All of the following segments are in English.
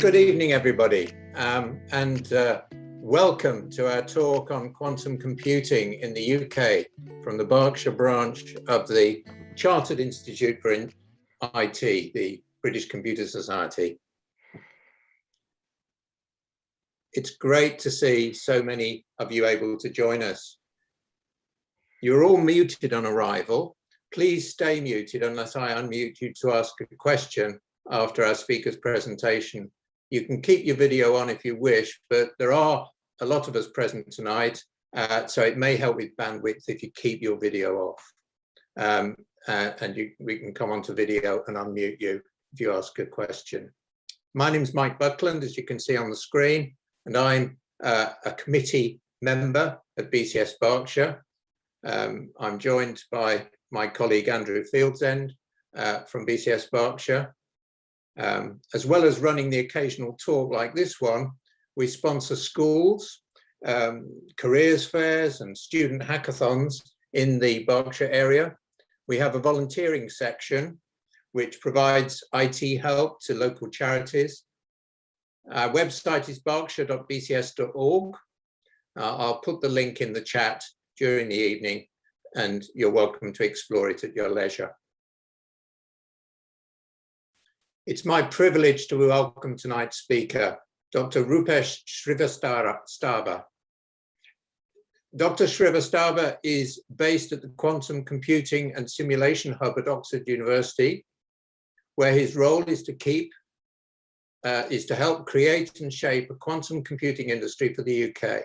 Good evening, everybody, and welcome to our talk on quantum computing in the UK from the Berkshire branch of the Chartered Institute for IT, the British Computer Society. It's great to see so many of you able to join us. You're all muted on arrival. Please stay muted unless I unmute you to ask a question after our speaker's presentation. You can keep your video on if you wish, but there are a lot of us present tonight, so it may help with bandwidth if you keep your video off. We can come onto video and unmute you if you ask a question. My name is Mike Buckland, as you can see on the screen, and I'm a committee member at BCS Berkshire. I'm joined by my colleague Andrew Fieldsend from BCS Berkshire. As well as running the occasional talk like this one, we sponsor schools, careers fairs and student hackathons in the Berkshire area. We have a volunteering section which provides IT help to local charities. Our website is berkshire.bcs.org. I'll put the link in the chat during the evening and you're welcome to explore it at your leisure. It's my privilege to welcome tonight's speaker, Dr. Rupesh Srivastava. Dr. Srivastava is based at the Quantum Computing and Simulation Hub at Oxford University, where his role is to help create and shape a quantum computing industry for the UK,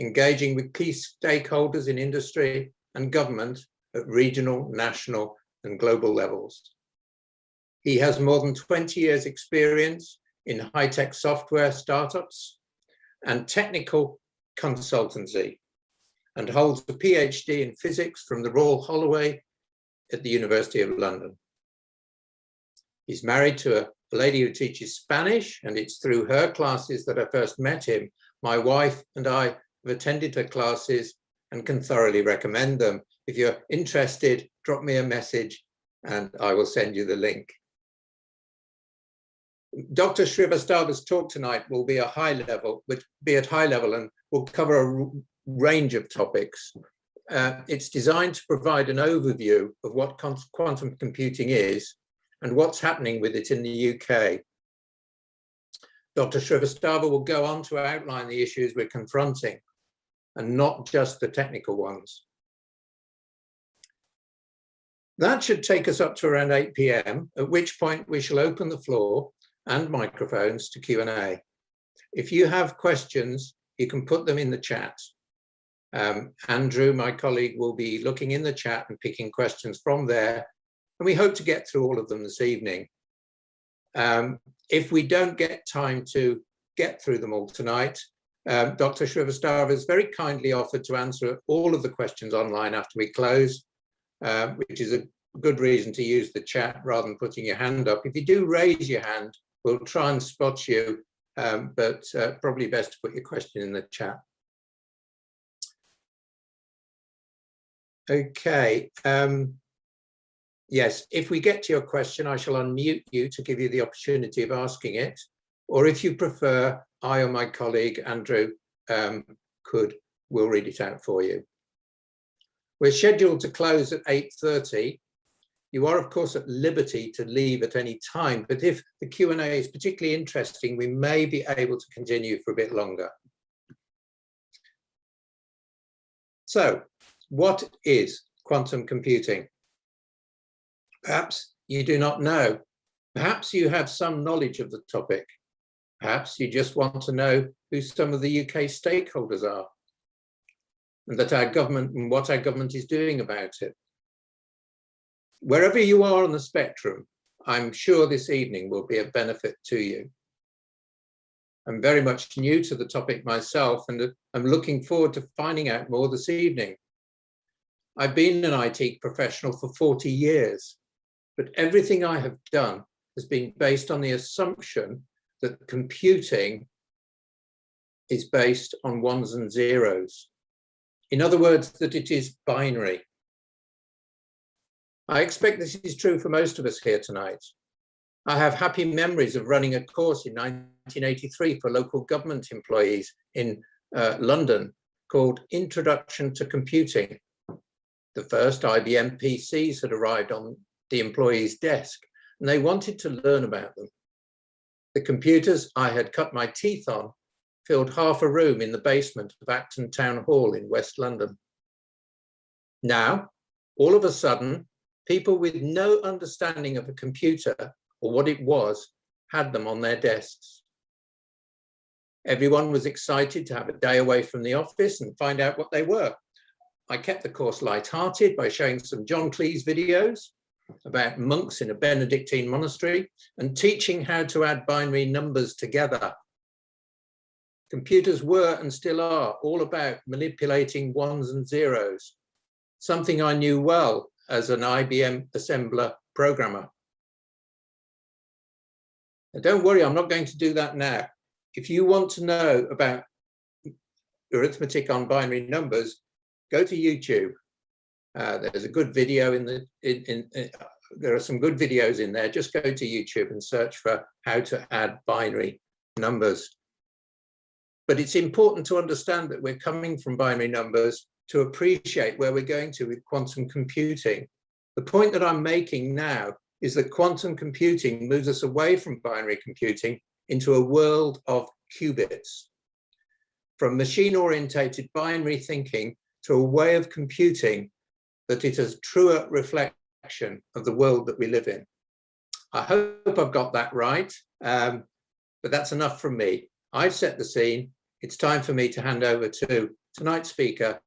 engaging with key stakeholders in industry and government at regional, national, and global levels. He has more than 20 years experience in high-tech software startups and technical consultancy, and holds a PhD in physics from the Royal Holloway at the University of London. He's married to a lady who teaches Spanish, and it's through her classes that I first met him. My wife and I have attended her classes and can thoroughly recommend them. If you're interested, drop me a message and I will send you the link. Dr. Srivastava's talk tonight will be at high level and will cover a range of topics. It's designed to provide an overview of what quantum computing is and what's happening with it in the UK. Dr. Srivastava will go on to outline the issues we're confronting and not just the technical ones. That should take us up to around 8 p.m, at which point we shall open the floor and microphones to Q&A. If you have questions, you can put them in the chat. Andrew, my colleague, will be looking in the chat and picking questions from there, and we hope to get through all of them this evening. If we don't get time to get through them all tonight, Dr. Srivastava has very kindly offered to answer all of the questions online after we close, which is a good reason to use the chat rather than putting your hand up. If you do raise your hand, we'll try and spot you, but probably best to put your question in the chat. Okay. Yes, if we get to your question, I shall unmute you to give you the opportunity of asking it. Or if you prefer, I or my colleague, Andrew, will read it out for you. We're scheduled to close at 8:30. You are, of course, at liberty to leave at any time, but if the Q&A is particularly interesting, we may be able to continue for a bit longer. So, what is quantum computing? Perhaps you do not know. Perhaps you have some knowledge of the topic. Perhaps you just want to know who some of the UK stakeholders are, and that our government and what our government is doing about it. Wherever you are on the spectrum, I'm sure this evening will be of benefit to you. I'm very much new to the topic myself, and I'm looking forward to finding out more this evening. I've been an IT professional for 40 years, but everything I have done has been based on the assumption that computing is based on ones and zeros. In other words, that it is binary. I expect this is true for most of us here tonight. I have happy memories of running a course in 1983 for local government employees in London called Introduction to Computing. The first IBM PCs had arrived on the employee's desk, and they wanted to learn about them. The computers I had cut my teeth on filled half a room in the basement of Acton Town Hall in West London. Now, all of a sudden, people with no understanding of a computer or what it was had them on their desks. Everyone was excited to have a day away from the office and find out what they were. I kept the course light-hearted by showing some John Cleese videos about monks in a Benedictine monastery and teaching how to add binary numbers together. Computers were and still are all about manipulating ones and zeros, something I knew well as an IBM assembler programmer. Now, don't worry, I'm not going to do that now. If you want to know about arithmetic on binary numbers, go to YouTube. There's a good video there are some good videos in there. Just go to YouTube and search for how to add binary numbers. But it's important to understand that we're coming from binary numbers to appreciate where we're going to with quantum computing. The point that I'm making now is that quantum computing moves us away from binary computing into a world of qubits. From machine-orientated binary thinking to a way of computing that is a truer reflection of the world that we live in. I hope I've got that right, but that's enough from me. I've set the scene. It's time for me to hand over to tonight's speaker,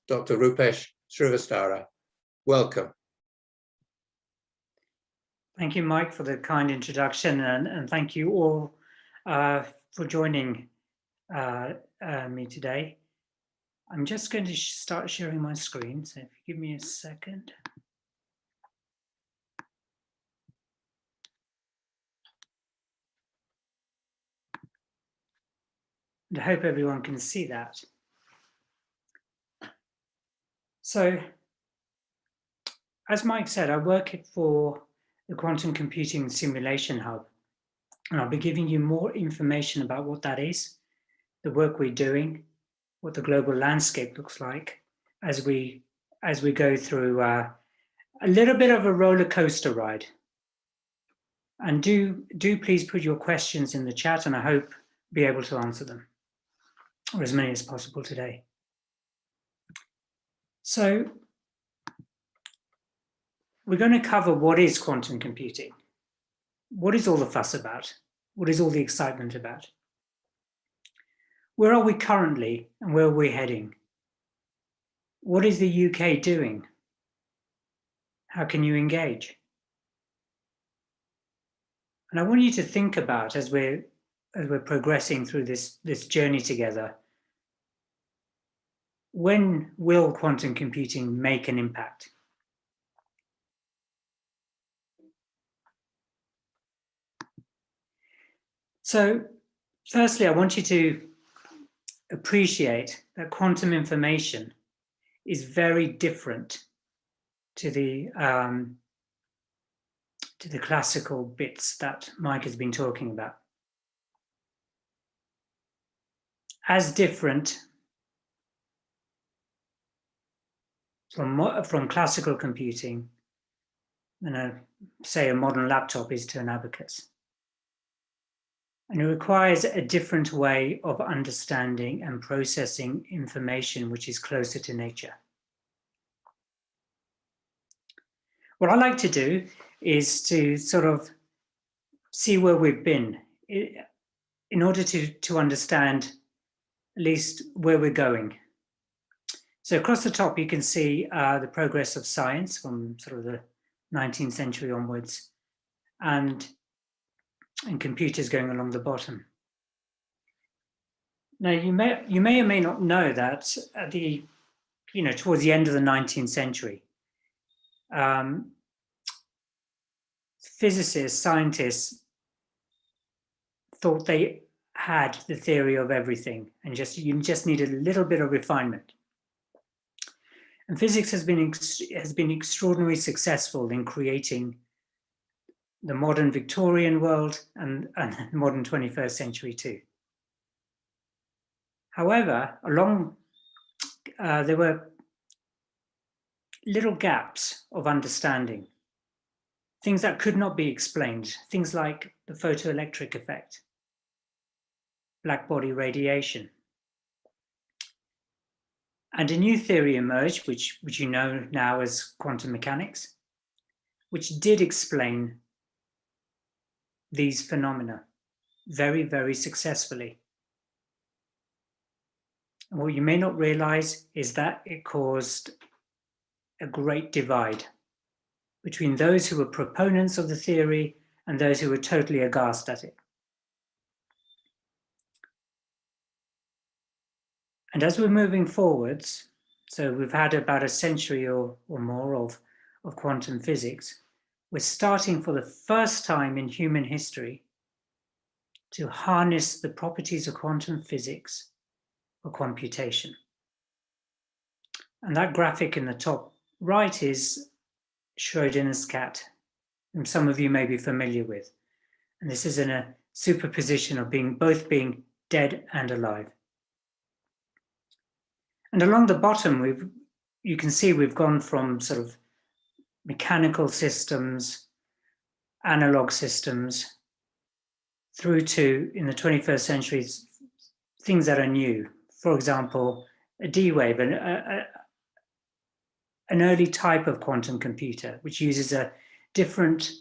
Dr. Rupesh Srivastava. Welcome. Thank you, Mike, for the kind introduction, and thank you all for joining me today. I'm just going to start sharing my screen, so if you give me a second. And I hope everyone can see that. So, as Mike said, I work for the Quantum Computing Simulation Hub, and I'll be giving you more information about what that is, the work we're doing, what the global landscape looks like as we go through a little bit of a roller coaster ride. And do please put your questions in the chat, and I hope be able to answer them, or as many as possible today. So we're going to cover what is quantum computing. What is all the fuss about? What is all the excitement about? Where are we currently and where are we heading? What is the UK doing? How can you engage? And I want you to think about, as we're progressing through this journey together, when will quantum computing make an impact? So, firstly, I want you to appreciate that quantum information is very different to the classical bits that Mike has been talking about. As different from classical computing than say a modern laptop is to an abacus. And it requires a different way of understanding and processing information which is closer to nature. What I like to do is to sort of see where we've been in order to understand at least where we're going. So across the top, you can see the progress of science from sort of the 19th century onwards, and computers going along the bottom. Now, you may or may not know that at towards the end of the 19th century, physicists, scientists thought they had the theory of everything, and you just needed a little bit of refinement. And physics has been extraordinarily successful in creating the modern Victorian world and modern 21st century too. However, there were little gaps of understanding, things that could not be explained, things like the photoelectric effect, black body radiation. And a new theory emerged, which you know now as quantum mechanics, which did explain these phenomena very, very successfully. And what you may not realize is that it caused a great divide between those who were proponents of the theory and those who were totally aghast at it. And as we're moving forwards, so we've had about a century or more of quantum physics, we're starting for the first time in human history to harness the properties of quantum physics for computation. And that graphic in the top right is Schrödinger's cat, whom some of you may be familiar with. And this is in a superposition of both being dead and alive. And along the bottom, you can see we've gone from sort of mechanical systems, analog systems, through to, in the 21st century, things that are new. For example, a D-wave, an early type of quantum computer, which uses a different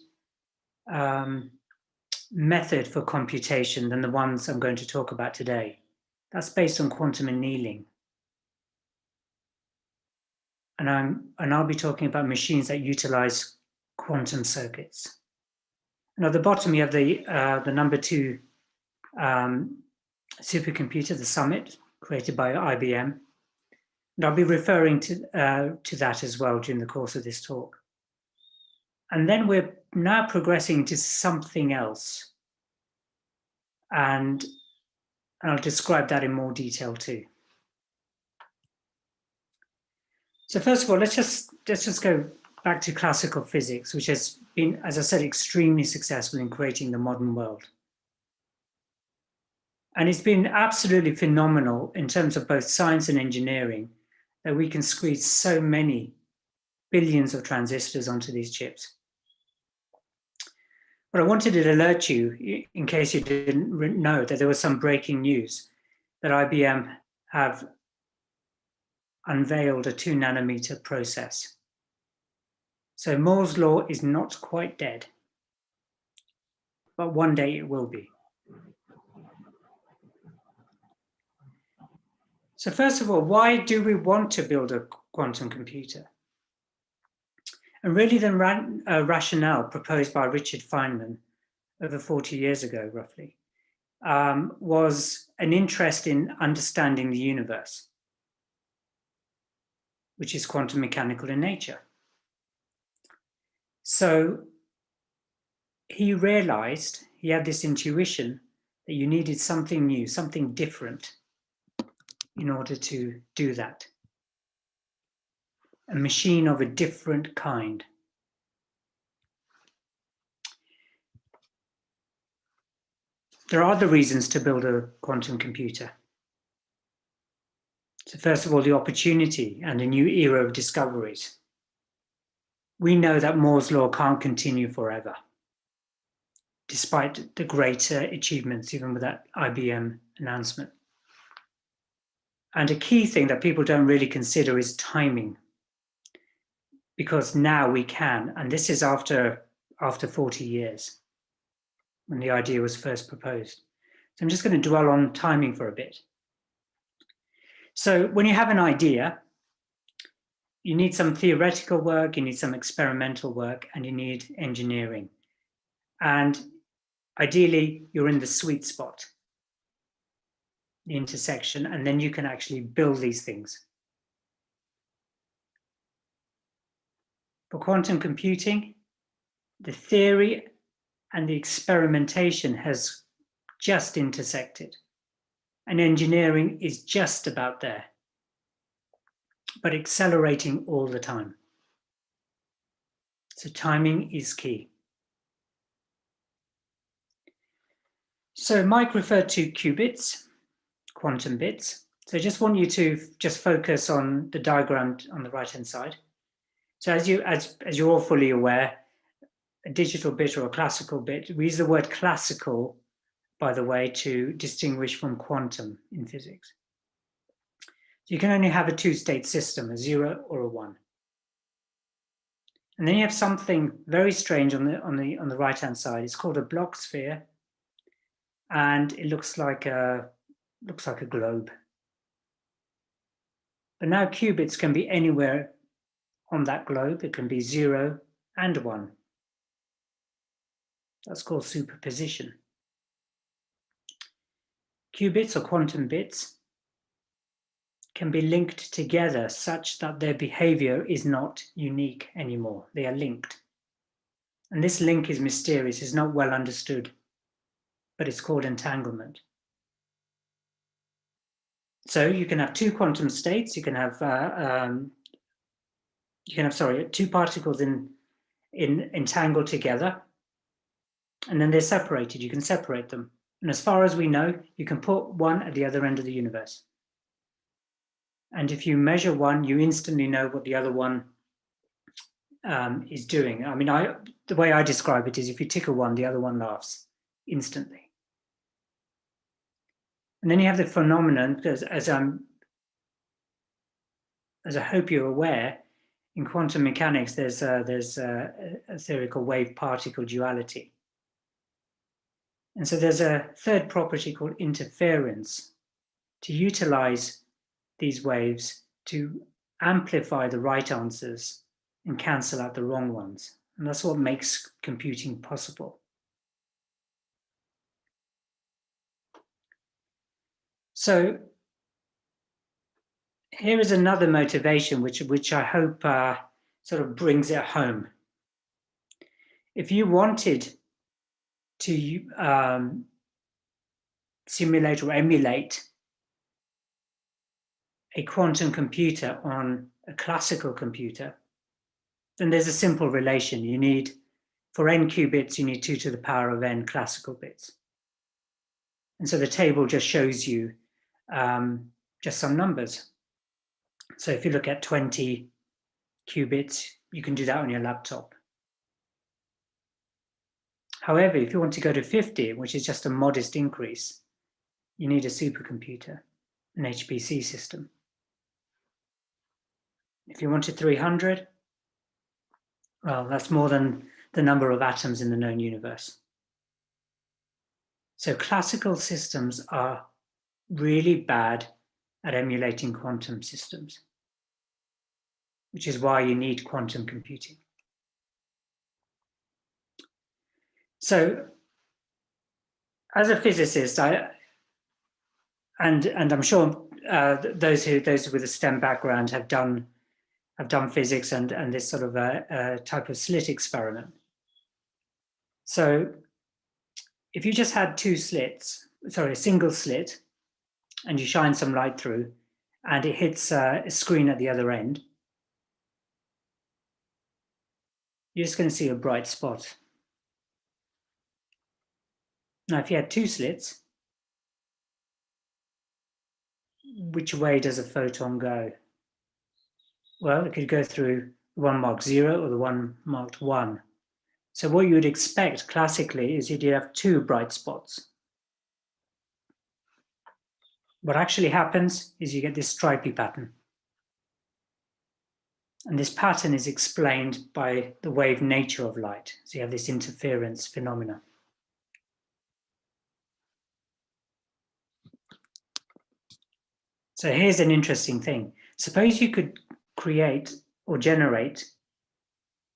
method for computation than the ones I'm going to talk about today. That's based on quantum annealing. And I'll be talking about machines that utilize quantum circuits. And at the bottom, you have the number 2 supercomputer, the Summit, created by IBM. And I'll be referring to that as well during the course of this talk. And then we're now progressing to something else. And I'll describe that in more detail too. So first of all, let's just go back to classical physics, which has been, as I said, extremely successful in creating the modern world. And it's been absolutely phenomenal in terms of both science and engineering that we can squeeze so many billions of transistors onto these chips. But I wanted to alert you, in case you didn't know, that there was some breaking news that IBM have unveiled a 2 nanometer process. So Moore's law is not quite dead, but one day it will be. So first of all, why do we want to build a quantum computer? And really the rationale proposed by Richard Feynman over 40 years ago, roughly, was an interest in understanding the universe, which is quantum mechanical in nature. So he realized, he had this intuition that you needed something new, something different in order to do that. A machine of a different kind. There are other reasons to build a quantum computer. So first of all, the opportunity and a new era of discoveries. We know that Moore's law can't continue forever, despite the greater achievements, even with that IBM announcement. And a key thing that people don't really consider is timing, because now we can, and this is after 40 years, when the idea was first proposed. So I'm just going to dwell on timing for a bit. So when you have an idea, you need some theoretical work, you need some experimental work, and you need engineering. And ideally, you're in the sweet spot, the intersection, and then you can actually build these things. For quantum computing, the theory and the experimentation has just intersected, and engineering is just about there, but accelerating all the time. So timing is key. So Mike referred to qubits, quantum bits. So I just want you to just focus on the diagram on the right-hand side. So as you're all fully aware, a digital bit or a classical bit, we use the word classical, by the way, to distinguish from quantum in physics. So you can only have a two-state system, a 0 or a 1. And then you have something very strange on the right-hand side. It's called a Bloch sphere, and it looks like a globe. But now qubits can be anywhere on that globe. It can be 0 and 1. That's called superposition. Qubits or quantum bits can be linked together such that their behavior is not unique anymore. They are linked. And this link is mysterious, it's not well understood, but it's called entanglement. So you can have two quantum states, you can have two particles entangled together, and then they're separated. You can separate them. And as far as we know, you can put one at the other end of the universe. And if you measure one, you instantly know what the other one is doing. I mean, the way I describe it is if you tickle one, the other one laughs instantly. And then you have the phenomenon, because as I hope you're aware, in quantum mechanics, there's a theory called wave-particle duality. And so there's a third property called interference to utilize these waves to amplify the right answers and cancel out the wrong ones. And that's what makes computing possible. So here is another motivation which I hope sort of brings it home. If you wanted to simulate or emulate a quantum computer on a classical computer, then there's a simple relation. You need, for n qubits, you need 2 to the power of n classical bits. And so the table just shows you just some numbers. So if you look at 20 qubits, you can do that on your laptop. However, if you want to go to 50, which is just a modest increase, you need a supercomputer, an HPC system. If you wanted 300, well, that's more than the number of atoms in the known universe. So classical systems are really bad at emulating quantum systems, which is why you need quantum computing. So as a physicist, and I'm sure those with a STEM background have done physics and this sort of a type of slit experiment. So if you just had a single slit, and you shine some light through, and it hits a screen at the other end, you're just going to see a bright spot. Now, if you had 2 slits, which way does a photon go? Well, it could go through the one marked 0 or the one marked 1. So what you would expect classically is you'd have 2 bright spots. What actually happens is you get this stripy pattern. And this pattern is explained by the wave nature of light. So you have this interference phenomena. So here's an interesting thing. Suppose you could create or generate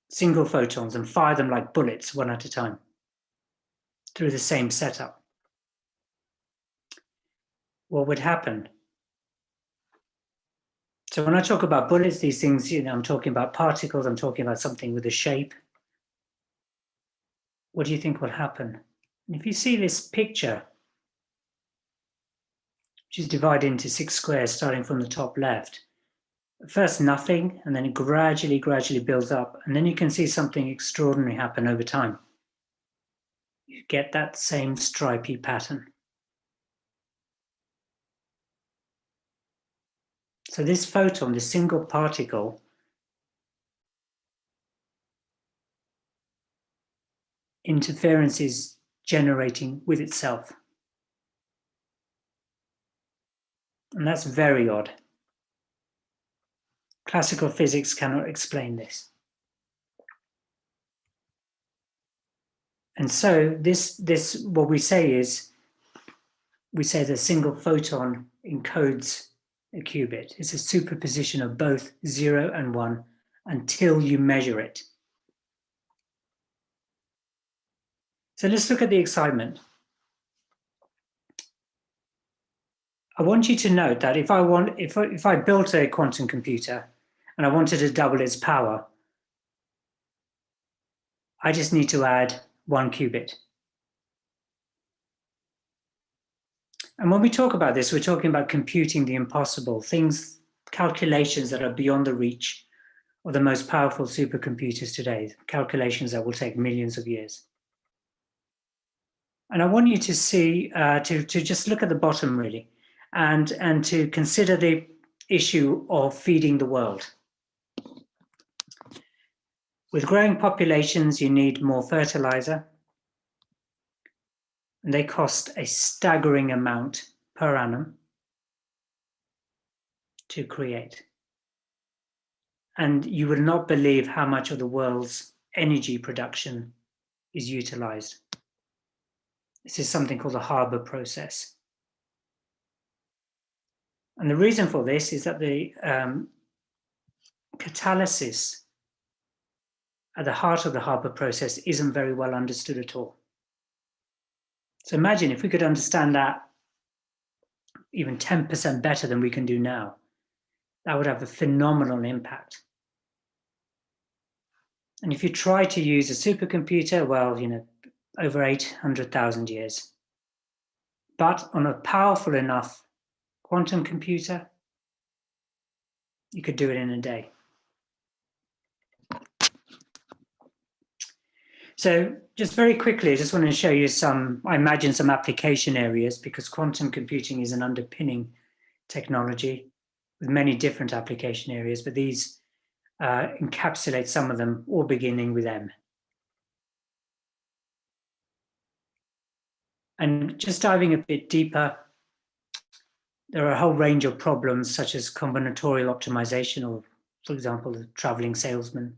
single photons and fire them like bullets one at a time through the same setup. What would happen? So when I talk about bullets, these things, I'm talking about particles, I'm talking about something with a shape. What do you think will happen? And if you see this picture, which is divided into 6 squares starting from the top left, first nothing, and then it gradually builds up, and then you can see something extraordinary happen over time. you get that same stripy pattern. So this photon, this single particle, interference is generating with itself. And that's very odd. Classical physics cannot explain this. And so this what we say is, we say the single photon encodes a qubit. It's a superposition of both 0 and 1 until you measure it. So let's look at the excitement. I want you to note that if I built a quantum computer and I wanted to double its power, I just need to add 1 qubit. And when we talk about this, we're talking about computing the impossible, things, calculations that are beyond the reach of the most powerful supercomputers today, calculations that will take millions of years. And I want you to see, to just look at the bottom really, and to consider the issue of feeding the world. With growing populations, you need more fertilizer, and they cost a staggering amount per annum to create. And you would not believe how much of the world's energy production is utilized. This is something called the Haber process. And the reason for this is that the catalysis at the heart of the Haber process isn't very well understood at all. So imagine if we could understand that even 10% better than we can do now, that would have a phenomenal impact. And if you try to use a supercomputer, well, over 800,000 years. But on a powerful enough quantum computer, you could do it in a day. So just very quickly, I just want to show you I imagine some application areas, because quantum computing is an underpinning technology with many different application areas, but these encapsulate some of them, all beginning with M. And just diving a bit deeper, there are a whole range of problems such as combinatorial optimization, or for example, the traveling salesman.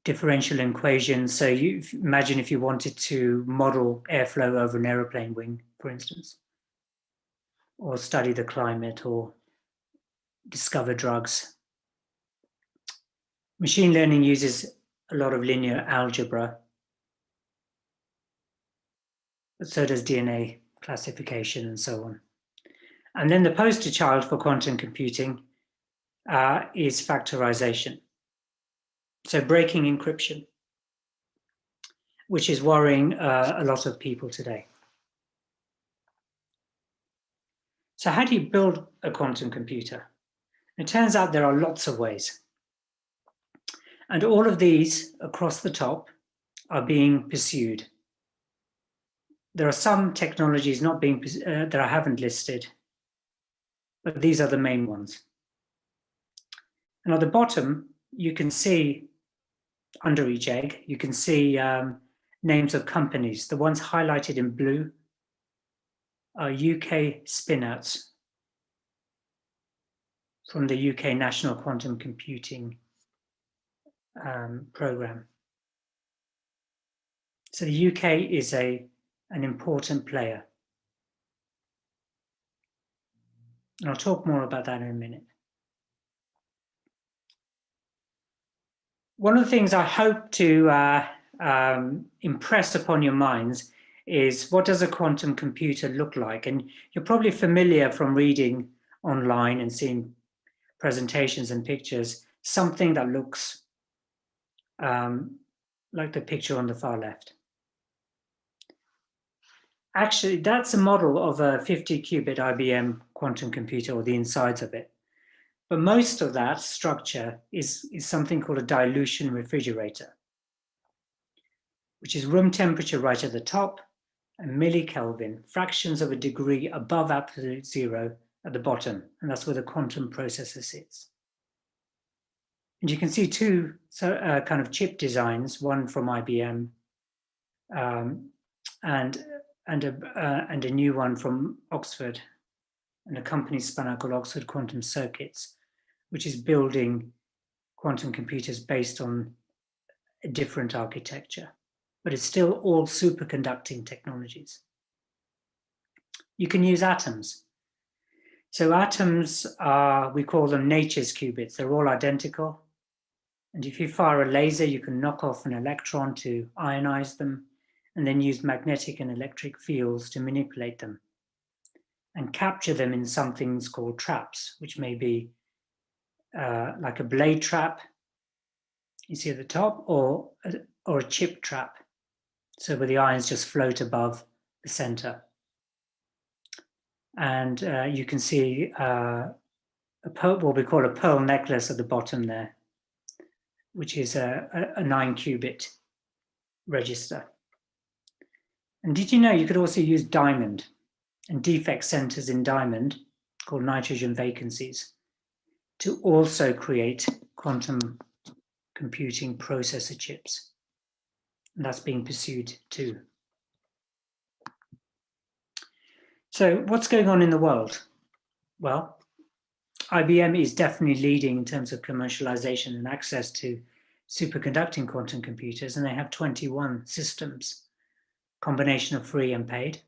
Differential equations, so you imagine if you wanted to model airflow over an aeroplane wing, for instance, or study the climate, or discover drugs. Machine learning uses a lot of linear algebra, but so does DNA classification and so on. And then the poster child for quantum computing is factorization. So breaking encryption, which is worrying a lot of people today. So how do you build a quantum computer? It turns out there are lots of ways. And all of these across the top are being pursued. There are some technologies not being that I haven't listed, but these are the main ones. And at the bottom, you can see under each egg, you can see names of companies. The ones highlighted in blue are UK spin-outs from the UK National Quantum Computing Programme. So the UK is an important player. And I'll talk more about that in a minute. One of the things I hope to impress upon your minds is, what does a quantum computer look like? And you're probably familiar from reading online and seeing presentations and pictures, something that looks like the picture on the far left. Actually, that's a model of a 50-qubit IBM quantum computer, or the insides of it. But most of that structure is something called a dilution refrigerator. which is room temperature right at the top, and millikelvin, fractions of a degree above absolute zero at the bottom, and that's where the quantum processor sits. And you can see two kind of chip designs, one from IBM and a new one from Oxford, and a company spun out called Oxford Quantum Circuits, which is building quantum computers based on a different architecture, but it's still all superconducting technologies. You can use atoms. So atoms are, we call them nature's qubits. They're all identical. And if you fire a laser, you can knock off an electron to ionize them, and then use magnetic and electric fields to manipulate them and capture them in some things called traps, which may be like a blade trap, you see at the top, or a chip trap, so where the ions just float above the center. And you can see what we call a pearl necklace at the bottom there, which is a 9-qubit register. And did you know you could also use diamond and defect centers in diamond, called nitrogen vacancies, to also create quantum computing processor chips? And that's being pursued too. So what's going on in the world? Well, IBM is definitely leading in terms of commercialization and access to superconducting quantum computers, and they have 21 systems, combination of free and paid.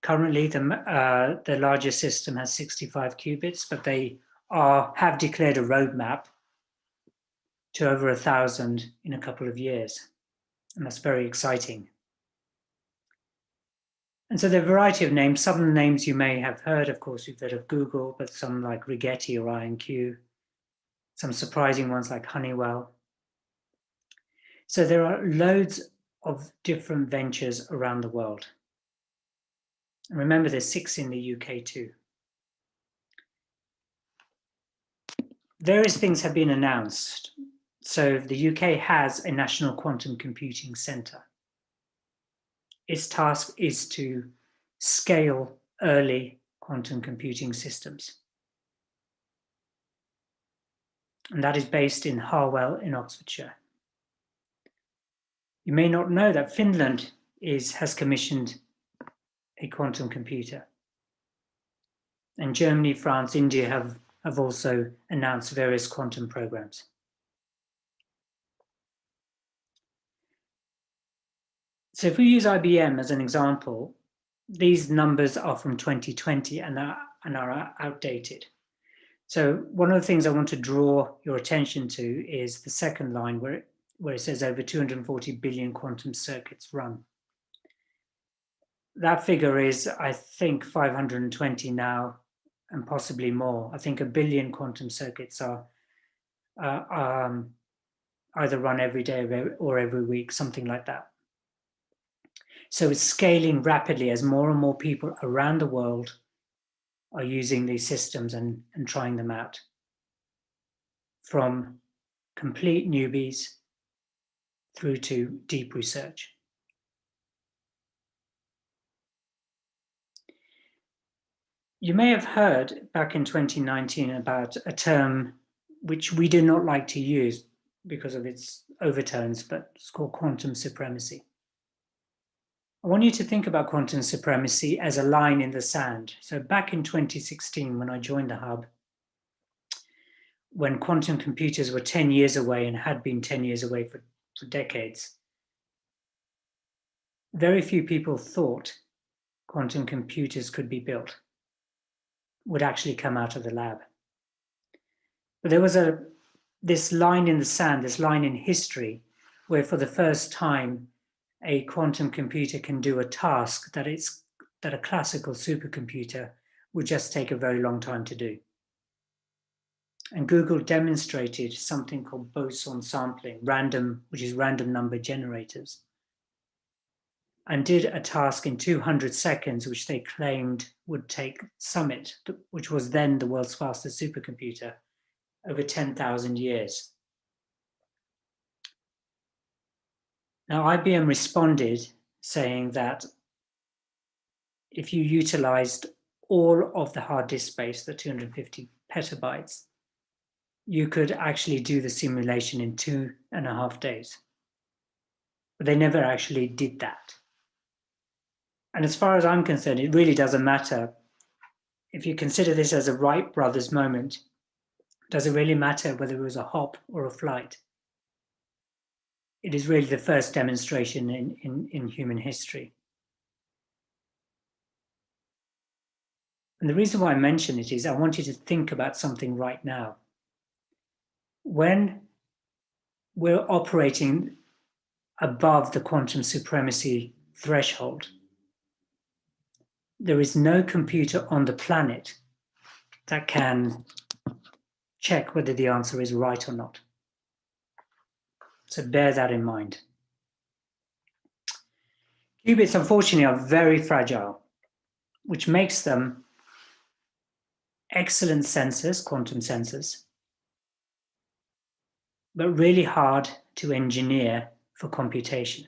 Currently, the largest system has 65 qubits, but they have declared a roadmap to over 1,000 in a couple of years, and that's very exciting. And so there are a variety of names. Some of the names you may have heard, of course, you've heard of Google, but some like Rigetti or IonQ, some surprising ones like Honeywell. So there are loads of different ventures around the world. And remember, there's 6 in the UK too. Various things have been announced. So the UK has a National Quantum Computing Centre. Its task is to scale early quantum computing systems. And that is based in Harwell in Oxfordshire. You may not know that Finland has commissioned a quantum computer. And Germany, France, India have also announced various quantum programs. So if we use IBM as an example, these numbers are from 2020 and are outdated. So one of the things I want to draw your attention to is the second line where it says over 240 billion quantum circuits run. That figure is, I think, 520 now, and possibly more. I think 1 billion quantum circuits are either run every day or every week, something like that. So it's scaling rapidly as more and more people around the world are using these systems and trying them out. From complete newbies through to deep research. You may have heard back in 2019 about a term which we do not like to use because of its overtones, but it's called quantum supremacy. I want you to think about quantum supremacy as a line in the sand. So back in 2016, when I joined the hub, when quantum computers were 10 years away and had been 10 years away for decades, very few people thought quantum computers could be built, would actually come out of the lab. But there was this line in the sand, this line in history, where for the first time, a quantum computer can do a task that a classical supercomputer would just take a very long time to do. And Google demonstrated something called boson sampling, which is random number generators, and did a task in 200 seconds, which they claimed would take Summit, which was then the world's fastest supercomputer, over 10,000 years. Now, IBM responded saying that if you utilized all of the hard disk space, the 250 petabytes, you could actually do the simulation in 2.5 days. But they never actually did that. And as far as I'm concerned, it really doesn't matter. If you consider this as a Wright brothers moment, does it really matter whether it was a hop or a flight? It is really the first demonstration in human history. And the reason why I mention it is I want you to think about something right now. When we're operating above the quantum supremacy threshold, there is no computer on the planet that can check whether the answer is right or not. So bear that in mind. Qubits, unfortunately, are very fragile, which makes them excellent sensors, quantum sensors, but really hard to engineer for computation.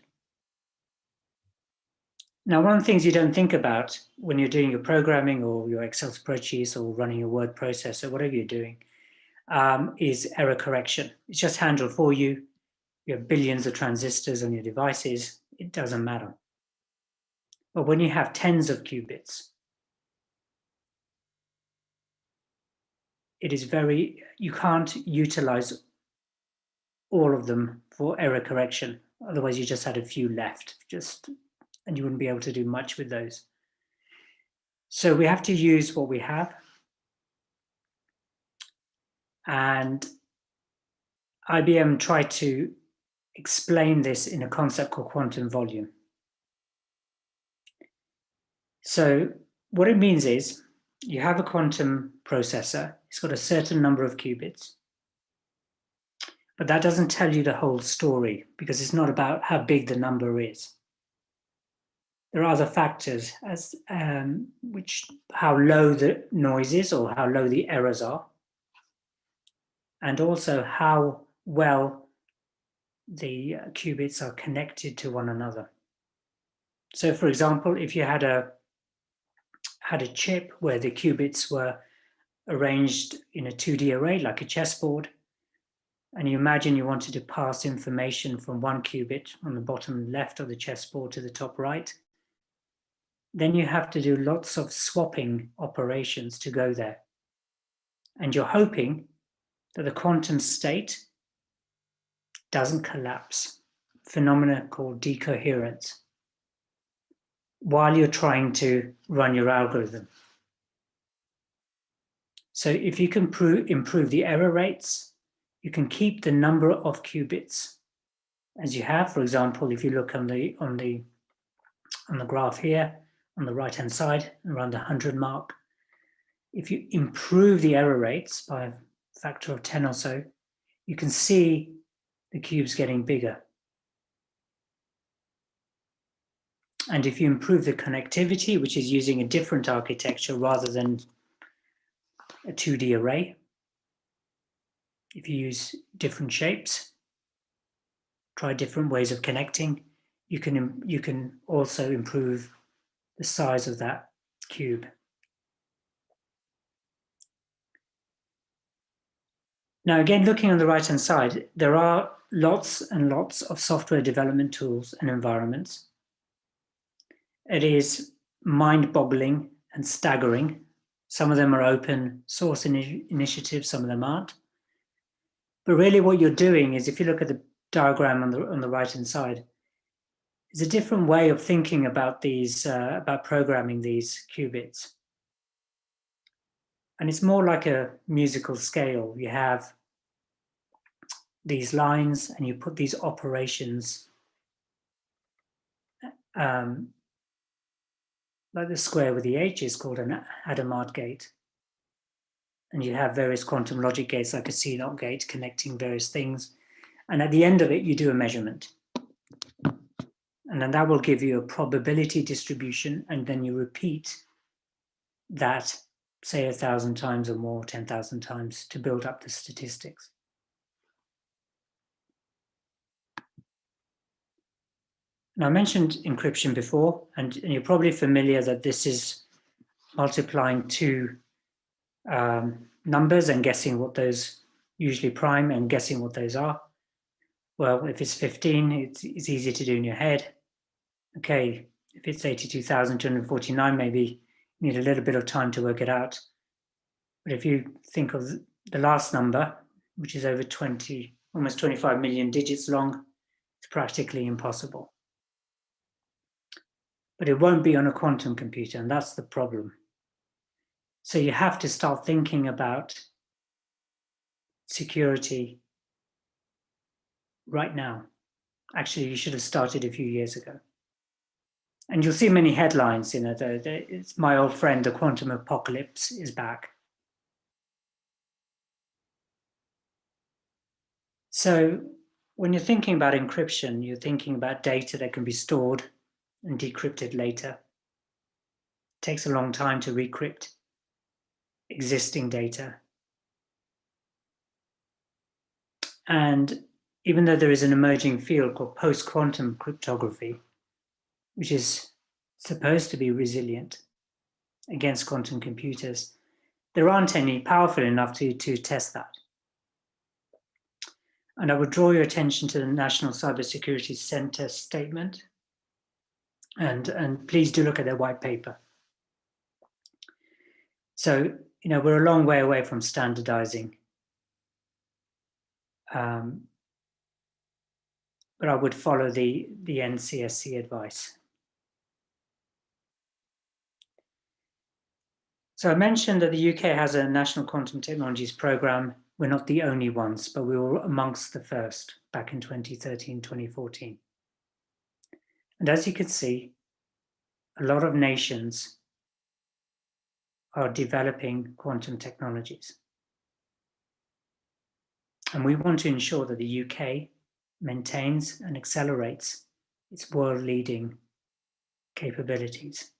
Now, one of the things you don't think about when you're doing your programming or your Excel spreadsheets or running your word processor, whatever you're doing, is error correction. It's just handled for you. You have billions of transistors on your devices. It doesn't matter. But when you have tens of qubits, you can't utilize all of them for error correction. Otherwise, you just had a few left, and you wouldn't be able to do much with those. So we have to use what we have. And IBM tried to explain this in a concept called quantum volume. So what it means is you have a quantum processor. It's got a certain number of qubits. But that doesn't tell you the whole story because it's not about how big the number is. There are other factors as how low the noise is or how low the errors are, and also how well the qubits are connected to one another. So, for example, if you had a chip where the qubits were arranged in a 2D array, like a chessboard, and you imagine you wanted to pass information from one qubit on the bottom left of the chessboard to the top right, then you have to do lots of swapping operations to go there. And you're hoping that the quantum state doesn't collapse, phenomena called decoherence, while you're trying to run your algorithm. So if you can improve the error rates, you can keep the number of qubits as you have. For example, if you look on the graph here, on the right-hand side, around the 100 mark, if you improve the error rates by a factor of 10 or so, you can see the cubes getting bigger. And if you improve the connectivity, which is using a different architecture rather than a 2D array, if you use different shapes, try different ways of connecting, you can also improve the size of that cube. Now, again, looking on the right-hand side, there are lots and lots of software development tools and environments. It is mind-boggling and staggering. Some of them are open source initiatives, some of them aren't. But really what you're doing is, if you look at the diagram on the right-hand side, is a different way of thinking about these, about programming these qubits. And it's more like a musical scale. You have these lines and you put these operations, like the square with the H is called an Hadamard gate. And you have various quantum logic gates like a CNOT gate connecting various things. And at the end of it, you do a measurement. And then that will give you a probability distribution. And then you repeat that, say 1,000 times or more, 10,000 times to build up the statistics. Now, I mentioned encryption before, and you're probably familiar that this is multiplying two numbers and guessing what those, usually prime, and guessing what those are. Well, if it's 15, it's easy to do in your head. Okay, if it's 82,249, maybe you need a little bit of time to work it out. But if you think of the last number, which is over 20, almost 25 million digits long, it's practically impossible. But it won't be on a quantum computer, and that's the problem. So you have to start thinking about security right now. Actually, you should have started a few years ago. And you'll see many headlines, it's my old friend, the quantum apocalypse is back. So when you're thinking about encryption, you're thinking about data that can be stored and decrypted later. It takes a long time to recrypt existing data. And even though there is an emerging field called post-quantum cryptography, which is supposed to be resilient against quantum computers, there aren't any powerful enough to test that. And I would draw your attention to the National Cybersecurity Center statement, and please do look at their white paper. So, we're a long way away from standardizing. But I would follow the NCSC advice. So I mentioned that the UK has a National Quantum Technologies Programme. We're not the only ones, but we were amongst the first back in 2013, 2014. And as you can see, a lot of nations are developing quantum technologies. And we want to ensure that the UK maintains and accelerates its world-leading capabilities.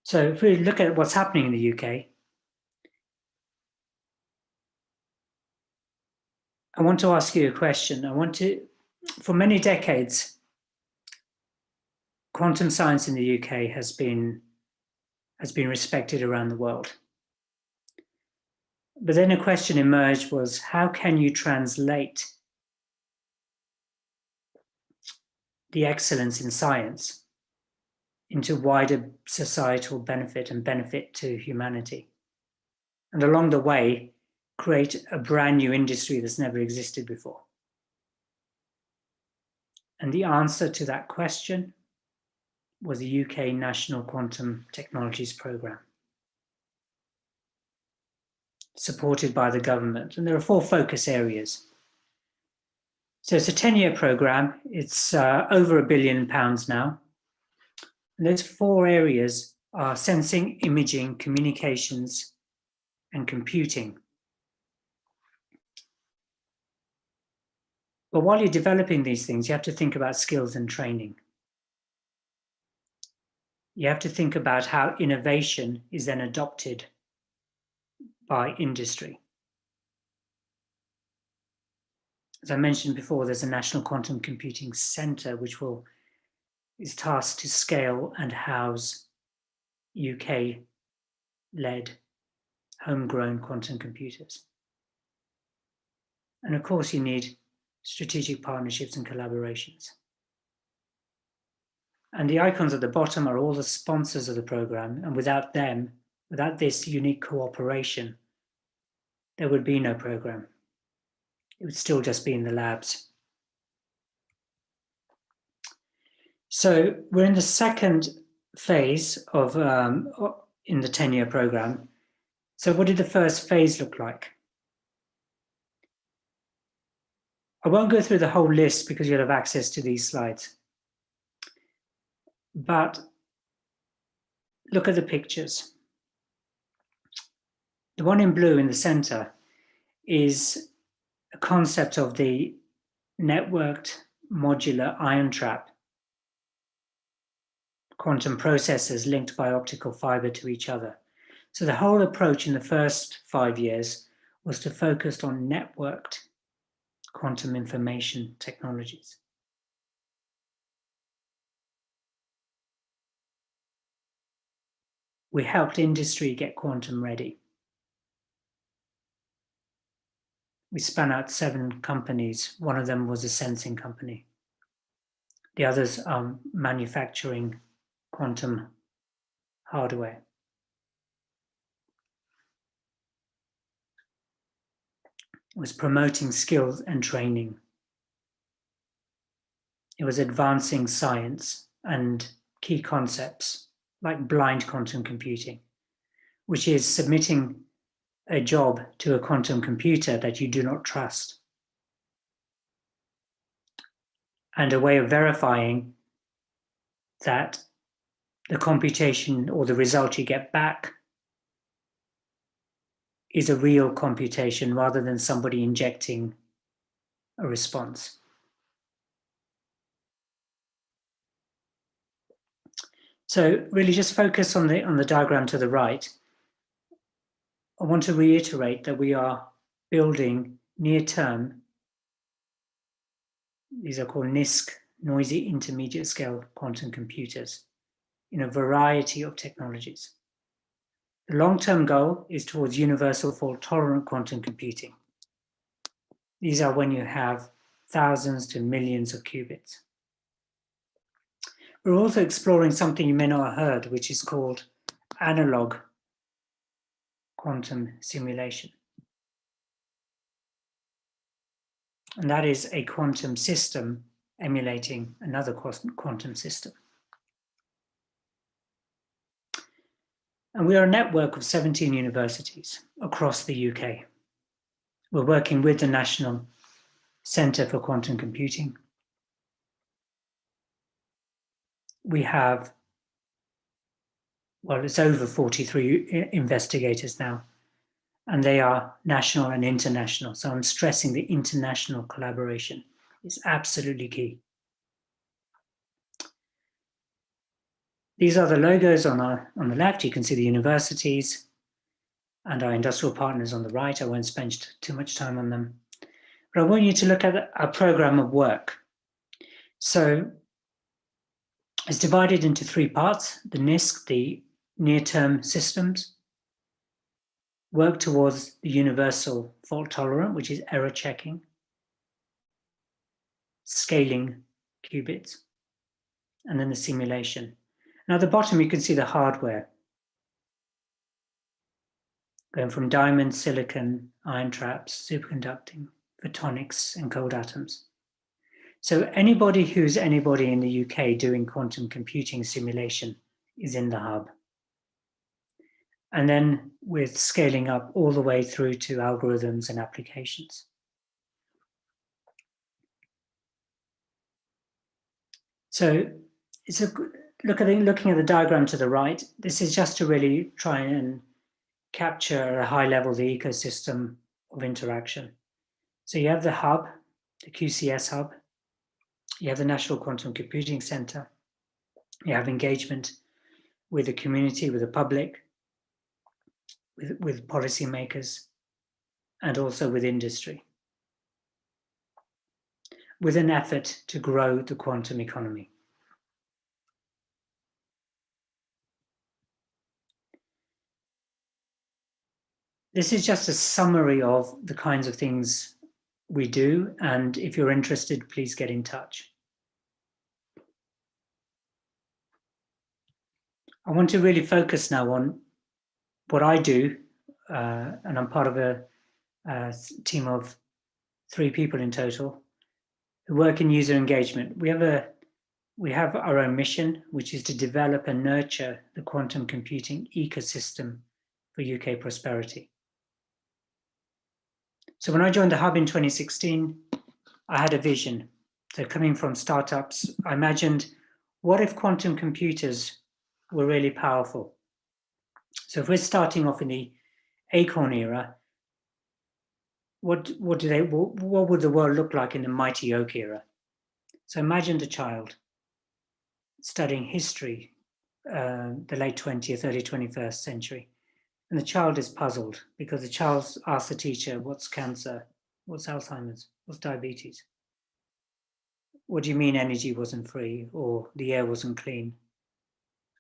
So if we look at what's happening in the UK, I want to ask you a question. For many decades, quantum science in the UK has been respected around the world. But then a question emerged was, how can you translate the excellence in science into wider societal benefit and benefit to humanity? And along the way, create a brand new industry that's never existed before. And the answer to that question was the UK National Quantum Technologies Programme, supported by the government. And there are 4 focus areas. So it's a 10-year programme. It's over £1 billion now. And those 4 areas are sensing, imaging, communications, and computing. But while you're developing these things, you have to think about skills and training. You have to think about how innovation is then adopted by industry. As I mentioned before, there's a National Quantum Computing Centre which is tasked to scale and house UK-led homegrown quantum computers. And of course, you need strategic partnerships and collaborations. And the icons at the bottom are all the sponsors of the programme, and without them, without this unique cooperation, there would be no programme. It would still just be in the labs. So we're in the second phase of in the 10-year programme. So what did the first phase look like? I won't go through the whole list because you'll have access to these slides. But look at the pictures. The one in blue in the center is a concept of the networked modular ion trap quantum processors linked by optical fiber to each other. So the whole approach in the first 5 years was to focus on networked quantum information technologies. We helped industry get quantum ready. We spun out 7 companies. One of them was a sensing company. The others are manufacturing quantum hardware. It was promoting skills and training. It was advancing science and key concepts like blind quantum computing, which is submitting a job to a quantum computer that you do not trust, and a way of verifying that the computation or the result you get back is a real computation rather than somebody injecting a response. So really just focus on the diagram to the right. I want to reiterate that we are building near-term, these are called NISQ, noisy intermediate scale quantum computers, in a variety of technologies. The long-term goal is towards universal fault-tolerant quantum computing. These are when you have thousands to millions of qubits. We're also exploring something you may not have heard, which is called analog quantum simulation. And that is a quantum system emulating another quantum system. And we are a network of 17 universities across the UK. We're working with the National Centre for Quantum Computing. We have, well, it's over 43 investigators now, and they are national and international. So I'm stressing the international collaboration is absolutely key. These are the logos on the left. You can see the universities and our industrial partners on the right. I won't spend too much time on them. But I want you to look at our program of work. So it's divided into 3 parts: the NISQ, the near-term systems, work towards the universal fault tolerant, which is error checking, scaling qubits, and then the simulation. Now at the bottom, you can see the hardware, going from diamond, silicon, ion traps, superconducting, photonics, and cold atoms. So anybody who's anybody in the UK doing quantum computing simulation is in the hub. And then with scaling up all the way through to algorithms and applications. So it's looking at the diagram to the right, this is just to really try and capture at a high level the ecosystem of interaction. So you have the hub, the QCS hub, you have the National Quantum Computing Centre, you have engagement with the community, with the public, with policymakers, and also with industry, with an effort to grow the quantum economy. This is just a summary of the kinds of things we do, and if you're interested, please get in touch. I want to really focus now on what I do, and I'm part of a team of 3 people in total who work in user engagement. We have our own mission, which is to develop and nurture the quantum computing ecosystem for UK prosperity. So when I joined the Hub in 2016, I had a vision. So coming from startups, I imagined, what if quantum computers were really powerful? So if we're starting off in the Acorn era, what would the world look like in the Mighty Oak era? So imagine a child studying history, the late 20th, early 21st century, And the child is puzzled because the child asks the teacher, what's cancer? What's Alzheimer's? What's diabetes? What do you mean energy wasn't free or the air wasn't clean?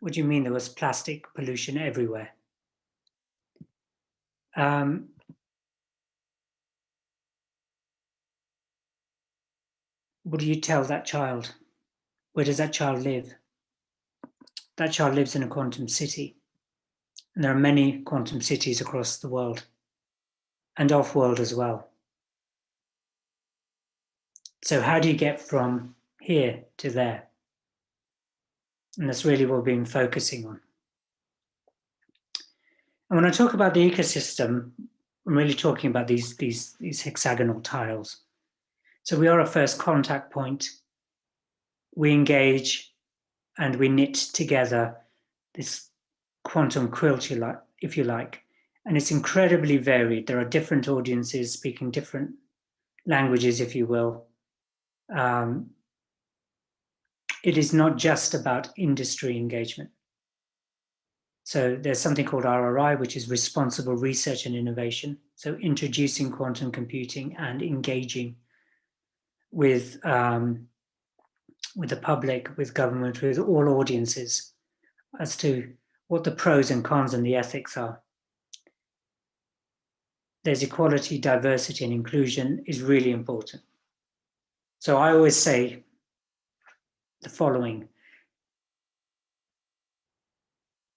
What do you mean there was plastic pollution everywhere? What do you tell that child? Where does that child live? That child lives in a quantum city. And there are many quantum cities across the world and off-world as well. So how do you get from here to there? And that's really what we've been focusing on. And when I talk about the ecosystem, I'm really talking about these hexagonal tiles. So we are a first contact point. We engage and we knit together this quantum quilt, if you like. And it's incredibly varied. There are different audiences speaking different languages, if you will. It is not just about industry engagement. So there's something called RRI, which is responsible research and innovation. So introducing quantum computing and engaging with the public, with government, with all audiences as to what the pros and cons and the ethics are. There's equality, diversity, and inclusion is really important. So I always say the following.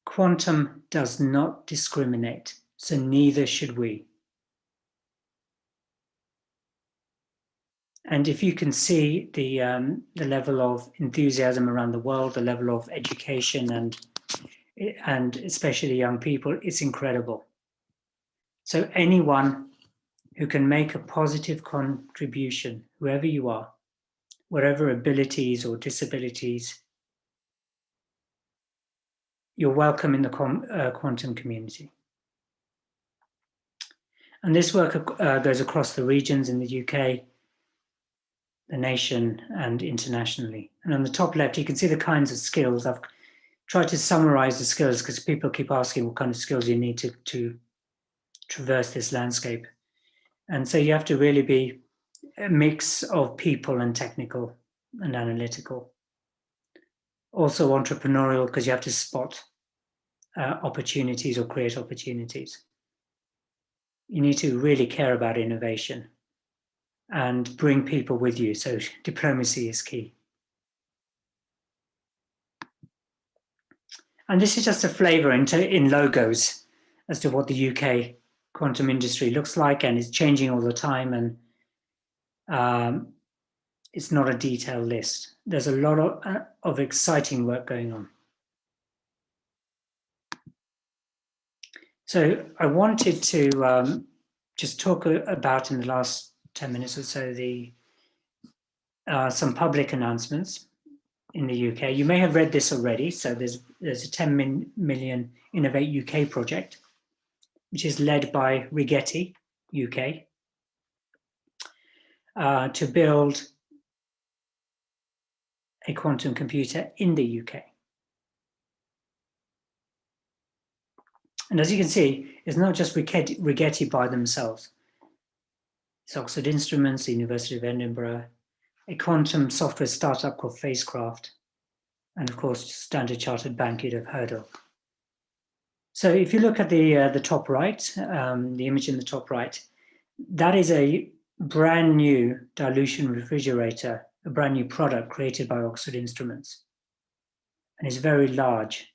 Quantum does not discriminate, so neither should we. And if you can see the level of enthusiasm around the world, the level of education and especially young people, it's incredible. So anyone who can make a positive contribution, whoever you are, whatever abilities or disabilities, you're welcome in the quantum community. And this work goes across the regions in the UK, the nation, and internationally. And on the top left, you can see the kinds of skills. I've tried to summarize the skills because people keep asking what kind of skills you need to traverse this landscape. And so you have to really be a mix of people and technical and analytical. Also entrepreneurial, because you have to spot opportunities or create opportunities. You need to really care about innovation and bring people with you. So diplomacy is key. And this is just a flavor in logos as to what the UK quantum industry looks like, and it's changing all the time, and it's not a detailed list. There's a lot of exciting work going on. So I wanted to just talk about, in the last 10 minutes or so, some public announcements in the UK. You may have read this already. So there's a 10 million Innovate UK project, which is led by Rigetti UK, to build a quantum computer in the UK. And as you can see, it's not just Rigetti by themselves. It's Oxford Instruments, the University of Edinburgh, a quantum software startup called Phasecraft, and of course, Standard Chartered Bank you'd have heard of. So if you look at the top right, the image in the top right, that is a brand new dilution refrigerator, a brand new product created by Oxford Instruments. And it's very large.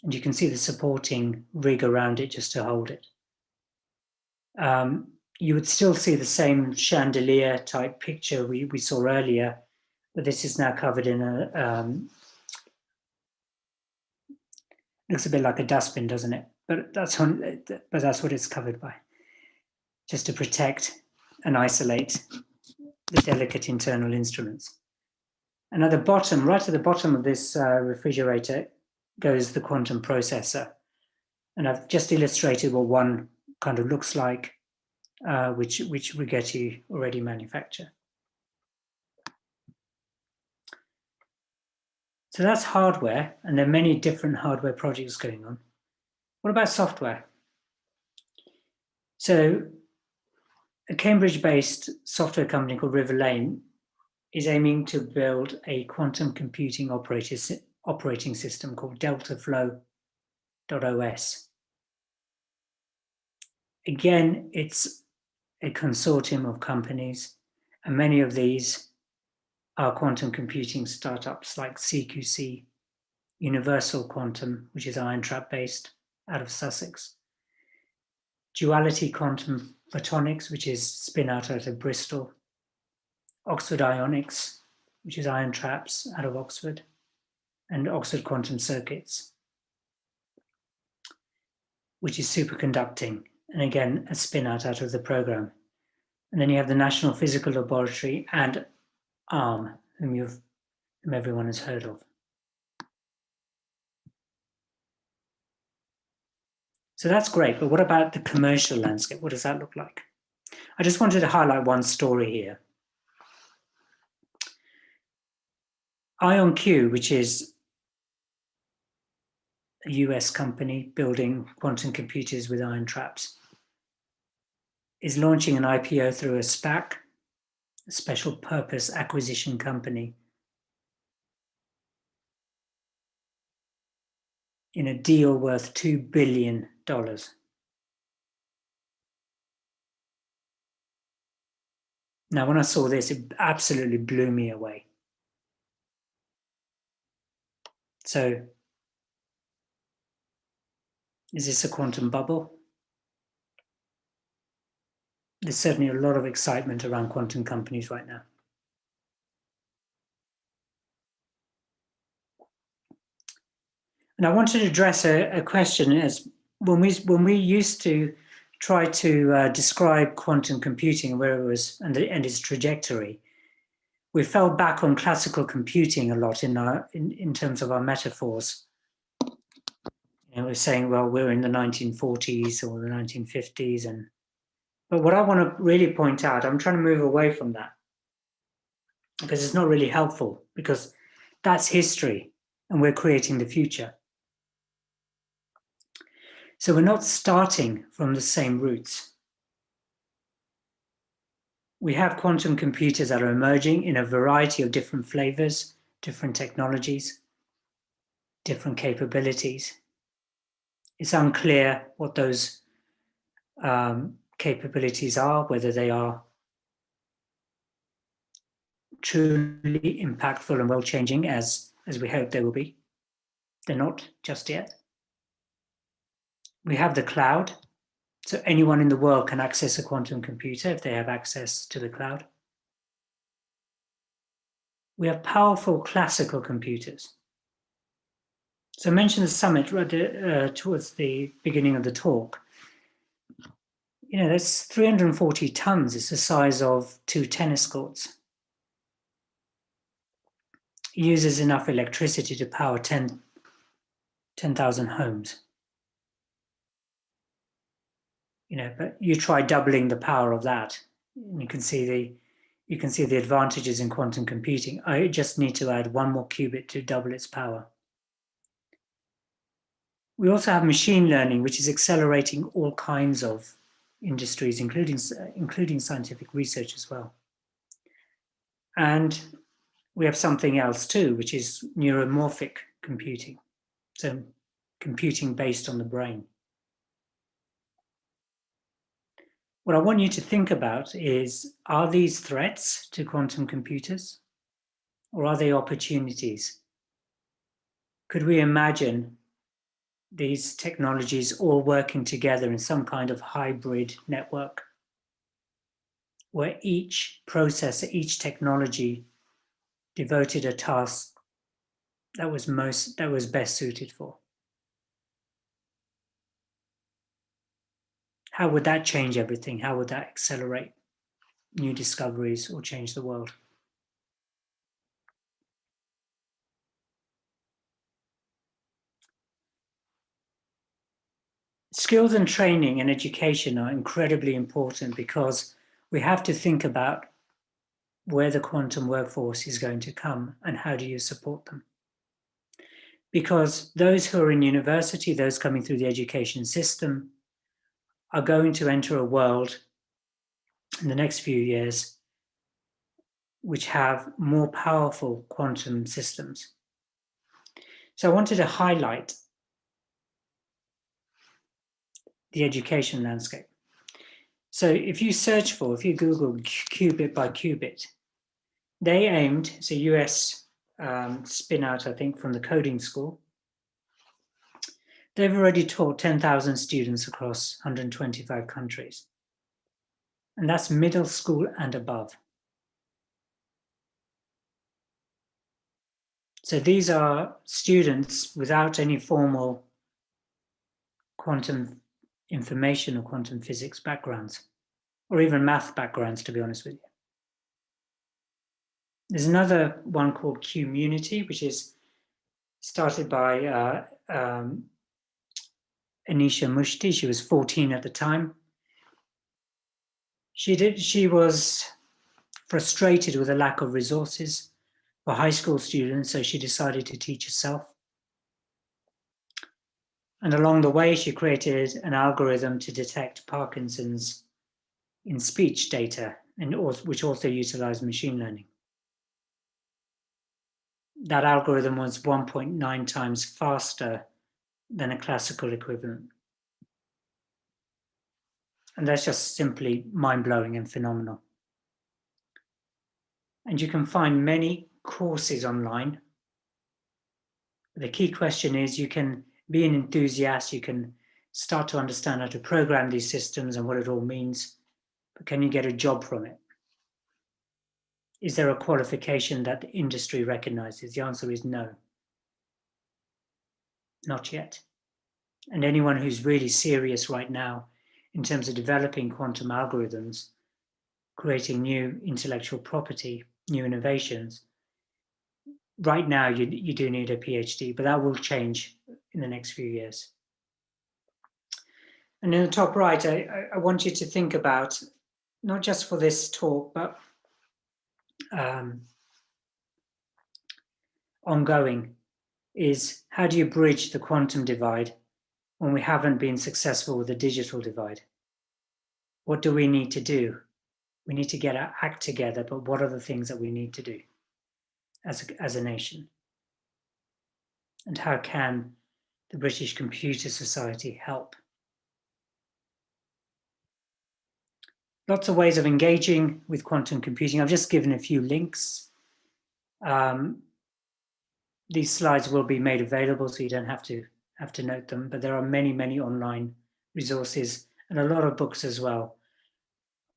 And you can see the supporting rig around it just to hold it. You would still see the same chandelier type picture we saw earlier, but this is now covered in looks a bit like a dustbin, doesn't it? But that's what it's covered by, just to protect and isolate the delicate internal instruments. And at the bottom, right at the bottom of this refrigerator, goes the quantum processor. And I've just illustrated what one kind of looks like, which Rigetti already manufacture. So that's hardware, and there are many different hardware projects going on. What about software? So a Cambridge-based software company called Riverlane is aiming to build a quantum computing operating system called DeltaFlow.os. Again, it's a consortium of companies, and many of these are quantum computing startups like CQC, Universal Quantum, which is ion trap based out of Sussex, Duality Quantum Photonics, which is spin out of Bristol, Oxford Ionics, which is ion traps out of Oxford, and Oxford Quantum Circuits, which is superconducting, and again, a spin out of the program. And then you have the National Physical Laboratory and ARM, whom everyone has heard of. So that's great, but what about the commercial landscape? What does that look like? I just wanted to highlight one story here. IonQ, which is a US company building quantum computers with ion traps, is launching an IPO through a SPAC, a special purpose acquisition company, in a deal worth $2 billion. Now, when I saw this, it absolutely blew me away. So, is this a quantum bubble? There's certainly a lot of excitement around quantum companies right now. And I wanted to address a question as when we used to try to describe quantum computing and where it was and its trajectory, we fell back on classical computing a lot in terms of our metaphors. We're saying, well, we're in the 1940s or the 1950s, but what I want to really point out, I'm trying to move away from that because it's not really helpful, because that's history and we're creating the future. So we're not starting from the same roots. We have quantum computers that are emerging in a variety of different flavors, different technologies, different capabilities. It's unclear what those capabilities are, whether they are truly impactful and world-changing as we hope they will be. They're not just yet. We have the cloud, so anyone in the world can access a quantum computer if they have access to the cloud. We have powerful classical computers. So I mentioned the summit towards the beginning of the talk. That's 340 tons. It's the size of 2 tennis courts. It uses enough electricity to power 10,000 homes. But you try doubling the power of that, and you can see the advantages in quantum computing. I just need to add one more qubit to double its power. We also have machine learning, which is accelerating all kinds of industries, including scientific research as well. And we have something else too, which is neuromorphic computing. So computing based on the brain. What I want you to think about is, are these threats to quantum computers, or are they opportunities? Could we imagine these technologies all working together in some kind of hybrid network, where each processor, each technology devoted a task that was best suited for? How would that change everything? How would that accelerate new discoveries or change the world? Skills and training and education are incredibly important, because we have to think about where the quantum workforce is going to come and how do you support them. Because those who are in university, those coming through the education system, are going to enter a world in the next few years which have more powerful quantum systems. So I wanted to highlight the education landscape. So if you Google qubit by qubit, they aimed, it's a US spin out, I think, from the coding school. They've already taught 10,000 students across 125 countries. And that's middle school and above. So these are students without any formal quantum information or quantum physics backgrounds, or even math backgrounds, to be honest with you. There's another one called Community, which is started by Anisha Mushti. She was 14 at the time. She was frustrated with the lack of resources for high school students, so she decided to teach herself. And along the way, she created an algorithm to detect Parkinson's in speech data, which also utilized machine learning. That algorithm was 1.9 times faster than a classical equivalent. And that's just simply mind-blowing and phenomenal. And you can find many courses online. The key question is, you can be an enthusiast, you can start to understand how to program these systems and what it all means, but can you get a job from it? Is there a qualification that the industry recognizes? The answer is no. Not yet. And anyone who's really serious right now in terms of developing quantum algorithms, creating new intellectual property, new innovations, right now you do need a PhD, but that will change in the next few years. And in the top right, I want you to think about, not just for this talk, but ongoing, is how do you bridge the quantum divide when we haven't been successful with the digital divide? What do we need to do? We need to get our act together, but what are the things that we need to do as a nation? And how can the British Computer Society help? Lots of ways of engaging with quantum computing. I've just given a few links. These slides will be made available, so you don't have to note them, but there are many, many online resources and a lot of books as well.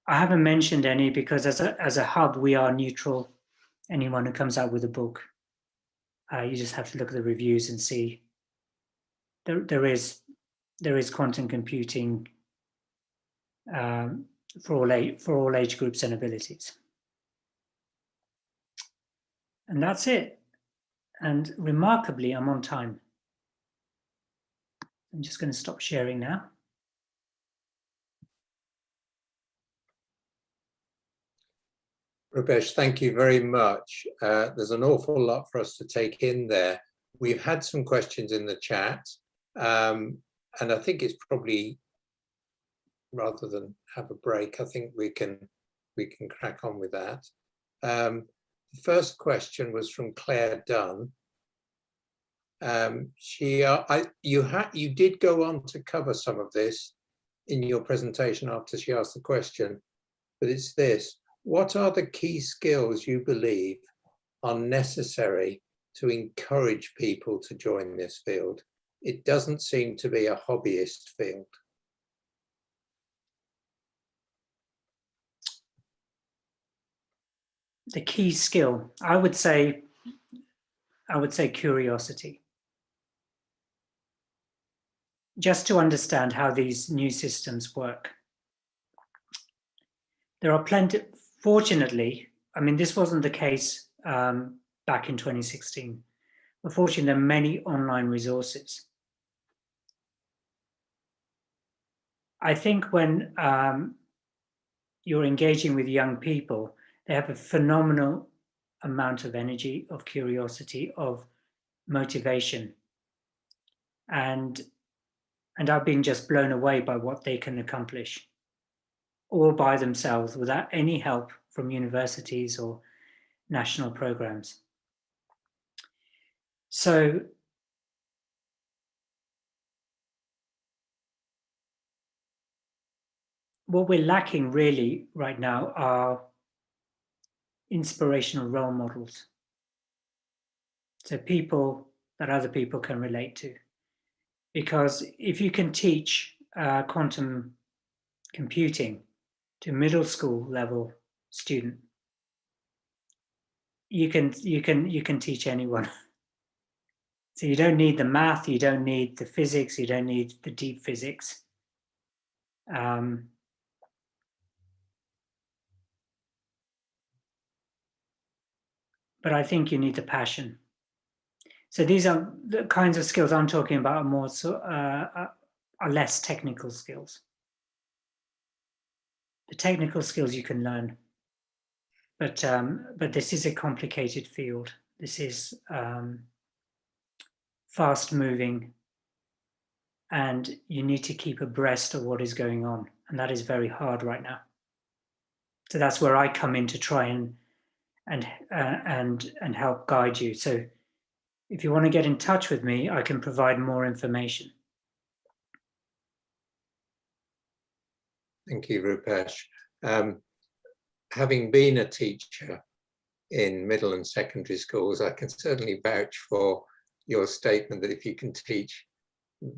I haven't mentioned any because as a hub, we are neutral. Anyone who comes out with a book, you just have to look at the reviews and see. There is quantum computing for all age groups and abilities. And that's it. And remarkably, I'm on time. I'm just going to stop sharing now. Rupesh, thank you very much. There's an awful lot for us to take in there. We've had some questions in the chat, and I think it's probably, rather than have a break, I think we can crack on with that. The first question was from Claire Dunn. You did go on to cover some of this in your presentation after she asked the question, but it's this: what are the key skills you believe are necessary to encourage people to join this field? It doesn't seem to be a hobbyist field. The key skill, I would say curiosity. Just to understand how these new systems work. There are plenty, fortunately, I mean, this wasn't the case back in 2016, but fortunately, there are many online resources. I think when you're engaging with young people, they have a phenomenal amount of energy, of curiosity, of motivation. And and are being just blown away by what they can accomplish, all by themselves, without any help from universities or national programs. So what we're lacking really right now are inspirational role models. So people that other people can relate to. Because if you can teach quantum computing to middle school level student, you can teach anyone. So you don't need the math, you don't need the physics, you don't need the deep physics. But I think you need the passion. So these are the kinds of skills I'm talking about are more are less technical skills. The technical skills you can learn, but this is a complicated field. This is fast moving, and you need to keep abreast of what is going on, and that is very hard right now. So that's where I come in to try and help guide you. So if you want to get in touch with me, I can provide more information. Thank you, Rupesh. Having been a teacher in middle and secondary schools, I can certainly vouch for your statement that if you can teach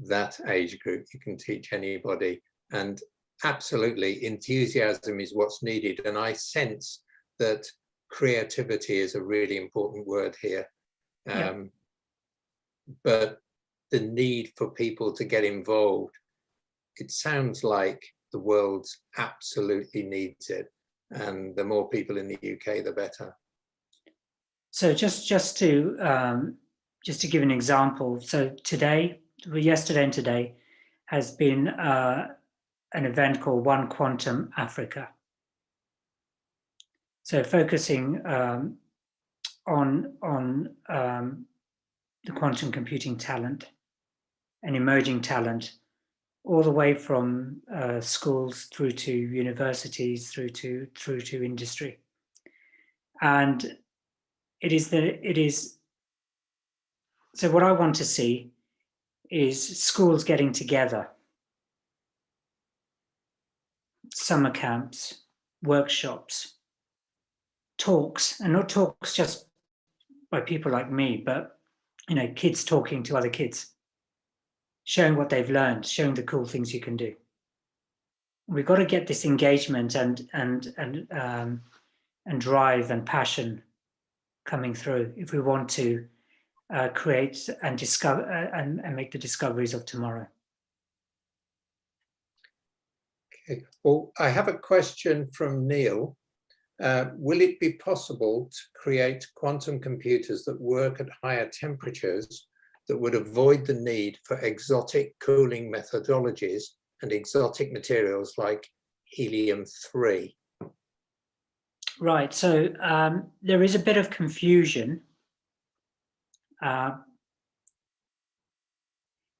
that age group, you can teach anybody. And absolutely, enthusiasm is what's needed. And I sense that creativity is a really important word here. But the need for people to get involved, it sounds like the world absolutely needs it. And the more people in the UK, the better. So just to give an example, so yesterday and today has been an event called One Quantum Africa. So focusing on the quantum computing talent and emerging talent, all the way from schools through to universities, through to industry. And so what I want to see is schools getting together, summer camps, workshops, talks, and not talks just by people like me, but kids talking to other kids, showing what they've learned, showing the cool things you can do. We've got to get this engagement and drive and passion coming through if we want to create and discover and make the discoveries of tomorrow. Okay. Well, I have a question from Neil. Will it be possible to create quantum computers that work at higher temperatures that would avoid the need for exotic cooling methodologies and exotic materials like helium-3? Right, so there is a bit of confusion.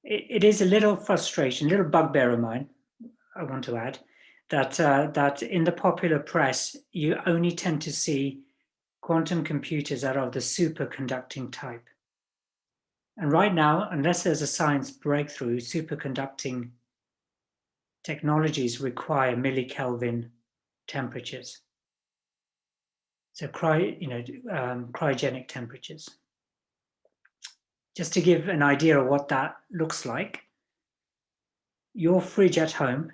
It is a little frustration, a little bugbear of mine, I want to add, that in the popular press, you only tend to see quantum computers that are of the superconducting type. And right now, unless there's a science breakthrough, superconducting technologies require millikelvin temperatures. So cryogenic temperatures. Just to give an idea of what that looks like, your fridge at home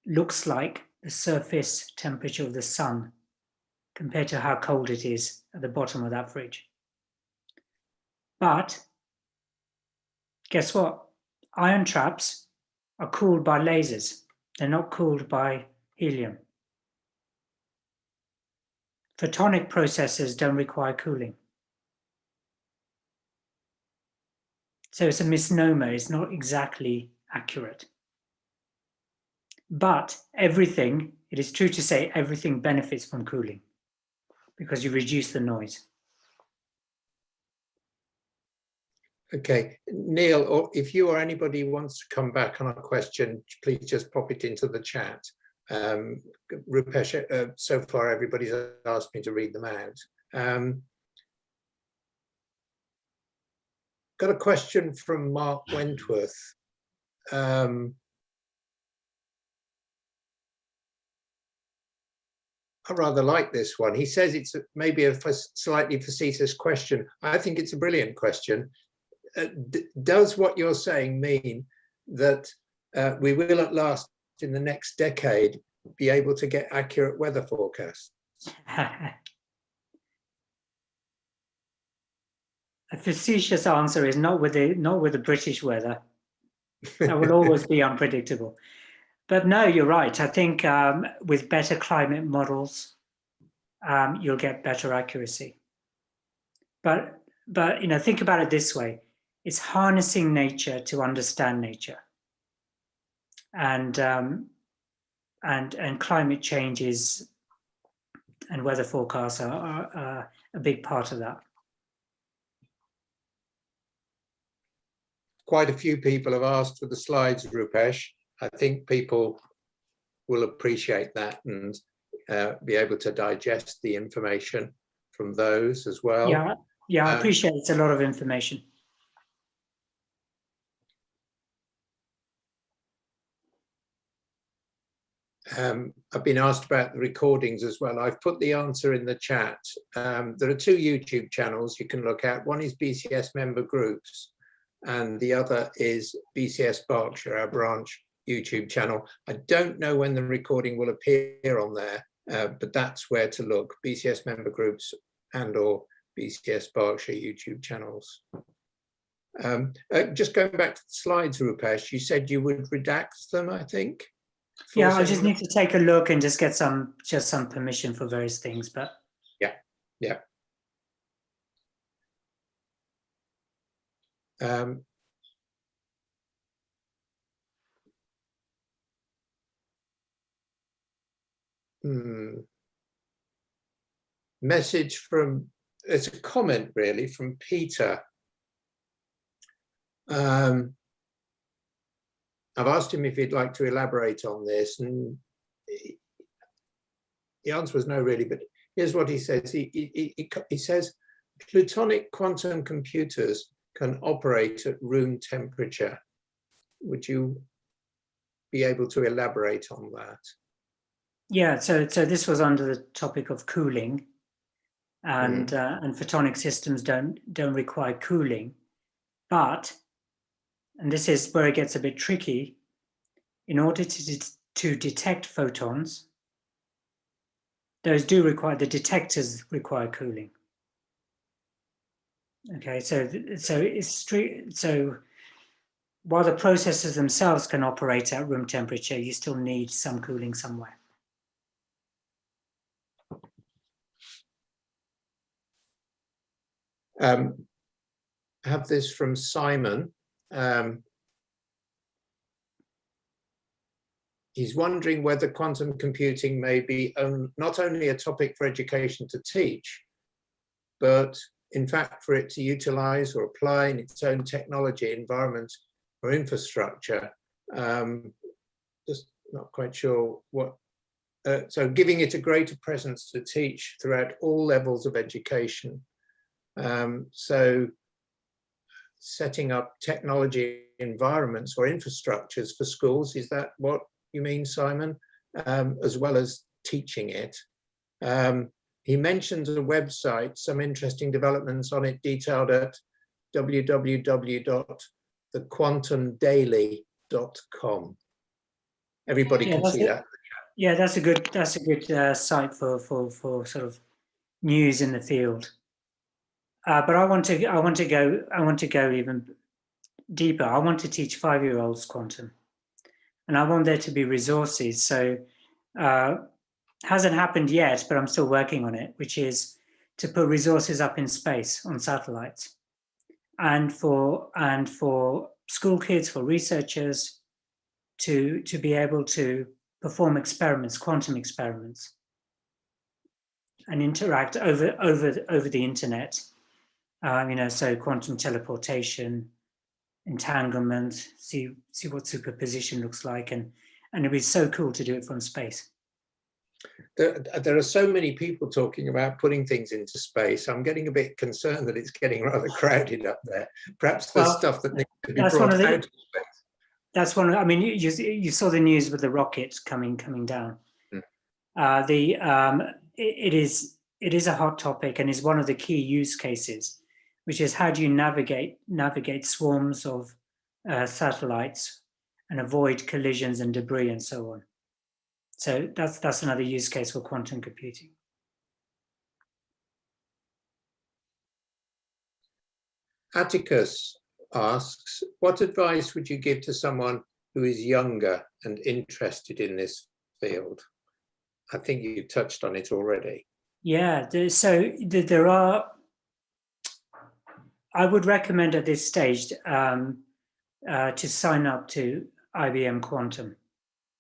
looks like the surface temperature of the sun compared to how cold it is at the bottom of that fridge. But guess what? Ion traps are cooled by lasers. They're not cooled by helium. Photonic processors don't require cooling. So it's a misnomer, it's not exactly accurate. But it is true to say everything benefits from cooling because you reduce the noise. Okay, Neil, or if you or anybody wants to come back on a question, please just pop it into the chat. Rupesh, so far everybody's asked me to read them out. Got a question from Mark Wentworth. I rather like this one. He says it's maybe a slightly facetious question. I think it's a brilliant question. Does what you're saying mean that we will at last, in the next decade, be able to get accurate weather forecasts? A facetious answer is not with the British weather. That will always be unpredictable. But no, you're right. I think with better climate models, you'll get better accuracy. But think about it this way: it's harnessing nature to understand nature, and climate changes and weather forecasts are a big part of that. Quite a few people have asked for the slides, Rupesh. I think people will appreciate that and be able to digest the information from those as well. Yeah, I appreciate it's a lot of information. I've been asked about the recordings as well. I've put the answer in the chat. There are two YouTube channels you can look at. One is BCS member groups, and the other is BCS Berkshire, our branch YouTube channel. I don't know when the recording will appear on there, but that's where to look: BCS member groups and/or BCS Berkshire YouTube channels. Just going back to the slides, Rupesh, you said you would redact them, I think. Yeah, I just need to take a look and just get some permission for various things, but yeah. Message from, it's a comment really from Peter. I've asked him if he'd like to elaborate on this, and the answer was no, really, but here's what he says. He says, plutonic quantum computers can operate at room temperature. Would you be able to elaborate on that? Yeah, so this was under the topic of cooling, and photonic systems don't require cooling, but, and this is where it gets a bit tricky, in order to detect photons, those do require, the detectors require cooling. Okay, so while the processors themselves can operate at room temperature, you still need some cooling somewhere. I have this from Simon. He's wondering whether quantum computing may be not only a topic for education to teach, but in fact for it to utilize or apply in its own technology, environment, or infrastructure. Just not quite sure what. So giving it a greater presence to teach throughout all levels of education. So setting up technology environments or infrastructures for schools, is that what you mean, Simon? As well as teaching it. He mentions a website, some interesting developments on it detailed at www.thequantumdaily.com. Everybody can see that. Yeah, that's a good site for sort of news in the field. But I want to go even deeper. I want to teach 5-year-olds quantum, and I want there to be resources. So hasn't happened yet, but I'm still working on it, which is to put resources up in space on satellites, and for school kids, for researchers to be able to perform experiments, quantum experiments, and interact over the internet So quantum teleportation, entanglement, see what superposition looks like, and it'd be so cool to do it from space. There are so many people talking about putting things into space. I'm getting a bit concerned that it's getting rather crowded up there. Perhaps there's stuff that needs to be brought out of space. That's one of the, I mean, you saw the news with the rocket coming down. It is a hot topic and is one of the key use cases, which is how do you navigate swarms of satellites and avoid collisions and debris and so on. So that's another use case for quantum computing. Atticus asks, what advice would you give to someone who is younger and interested in this field? I think you touched on it already. Yeah, I would recommend at this stage to sign up to IBM Quantum,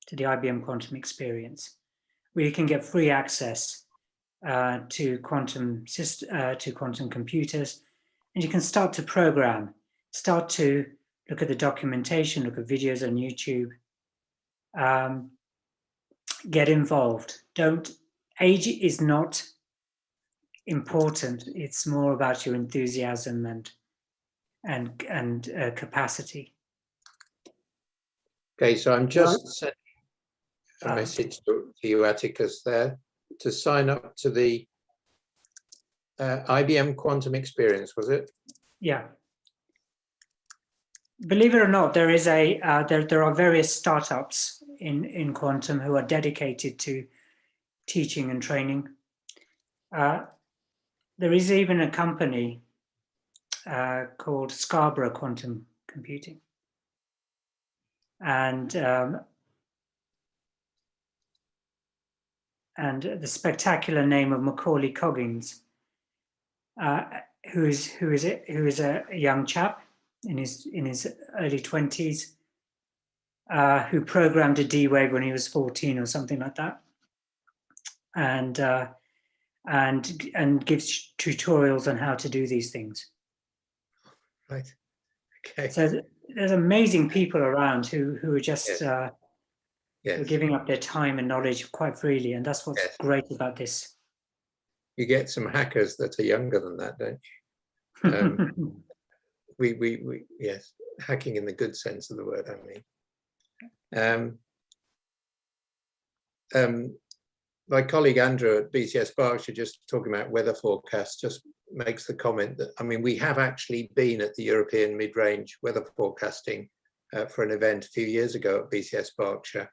to the IBM Quantum experience, where you can get free access to quantum computers, and you can start to program, start to look at the documentation, look at videos on YouTube, get involved. Age is not important. It's more about your enthusiasm and capacity. Okay, so I'm just sending a message to you, Atticus, there to sign up to the IBM Quantum Experience, was it? Yeah. Believe it or not, there is there are various startups in quantum who are dedicated to teaching and training. There is even a company called Scarborough Quantum Computing, and the spectacular name of Macaulay Coggins, who is a young chap in his early 20s, who programmed a D-Wave when he was 14 or something like that, and gives tutorials on how to do these things. Right. Okay. So there's amazing people around who are just who are giving up their time and knowledge quite freely, and that's what's great about this. You get some hackers that are younger than that, don't you? We yes, hacking in the good sense of the word, I mean. My colleague Andrew at BCS Berkshire, just talking about weather forecasts, just makes the comment that, I mean, we have actually been at the European mid-range weather forecasting for an event a few years ago at BCS Berkshire.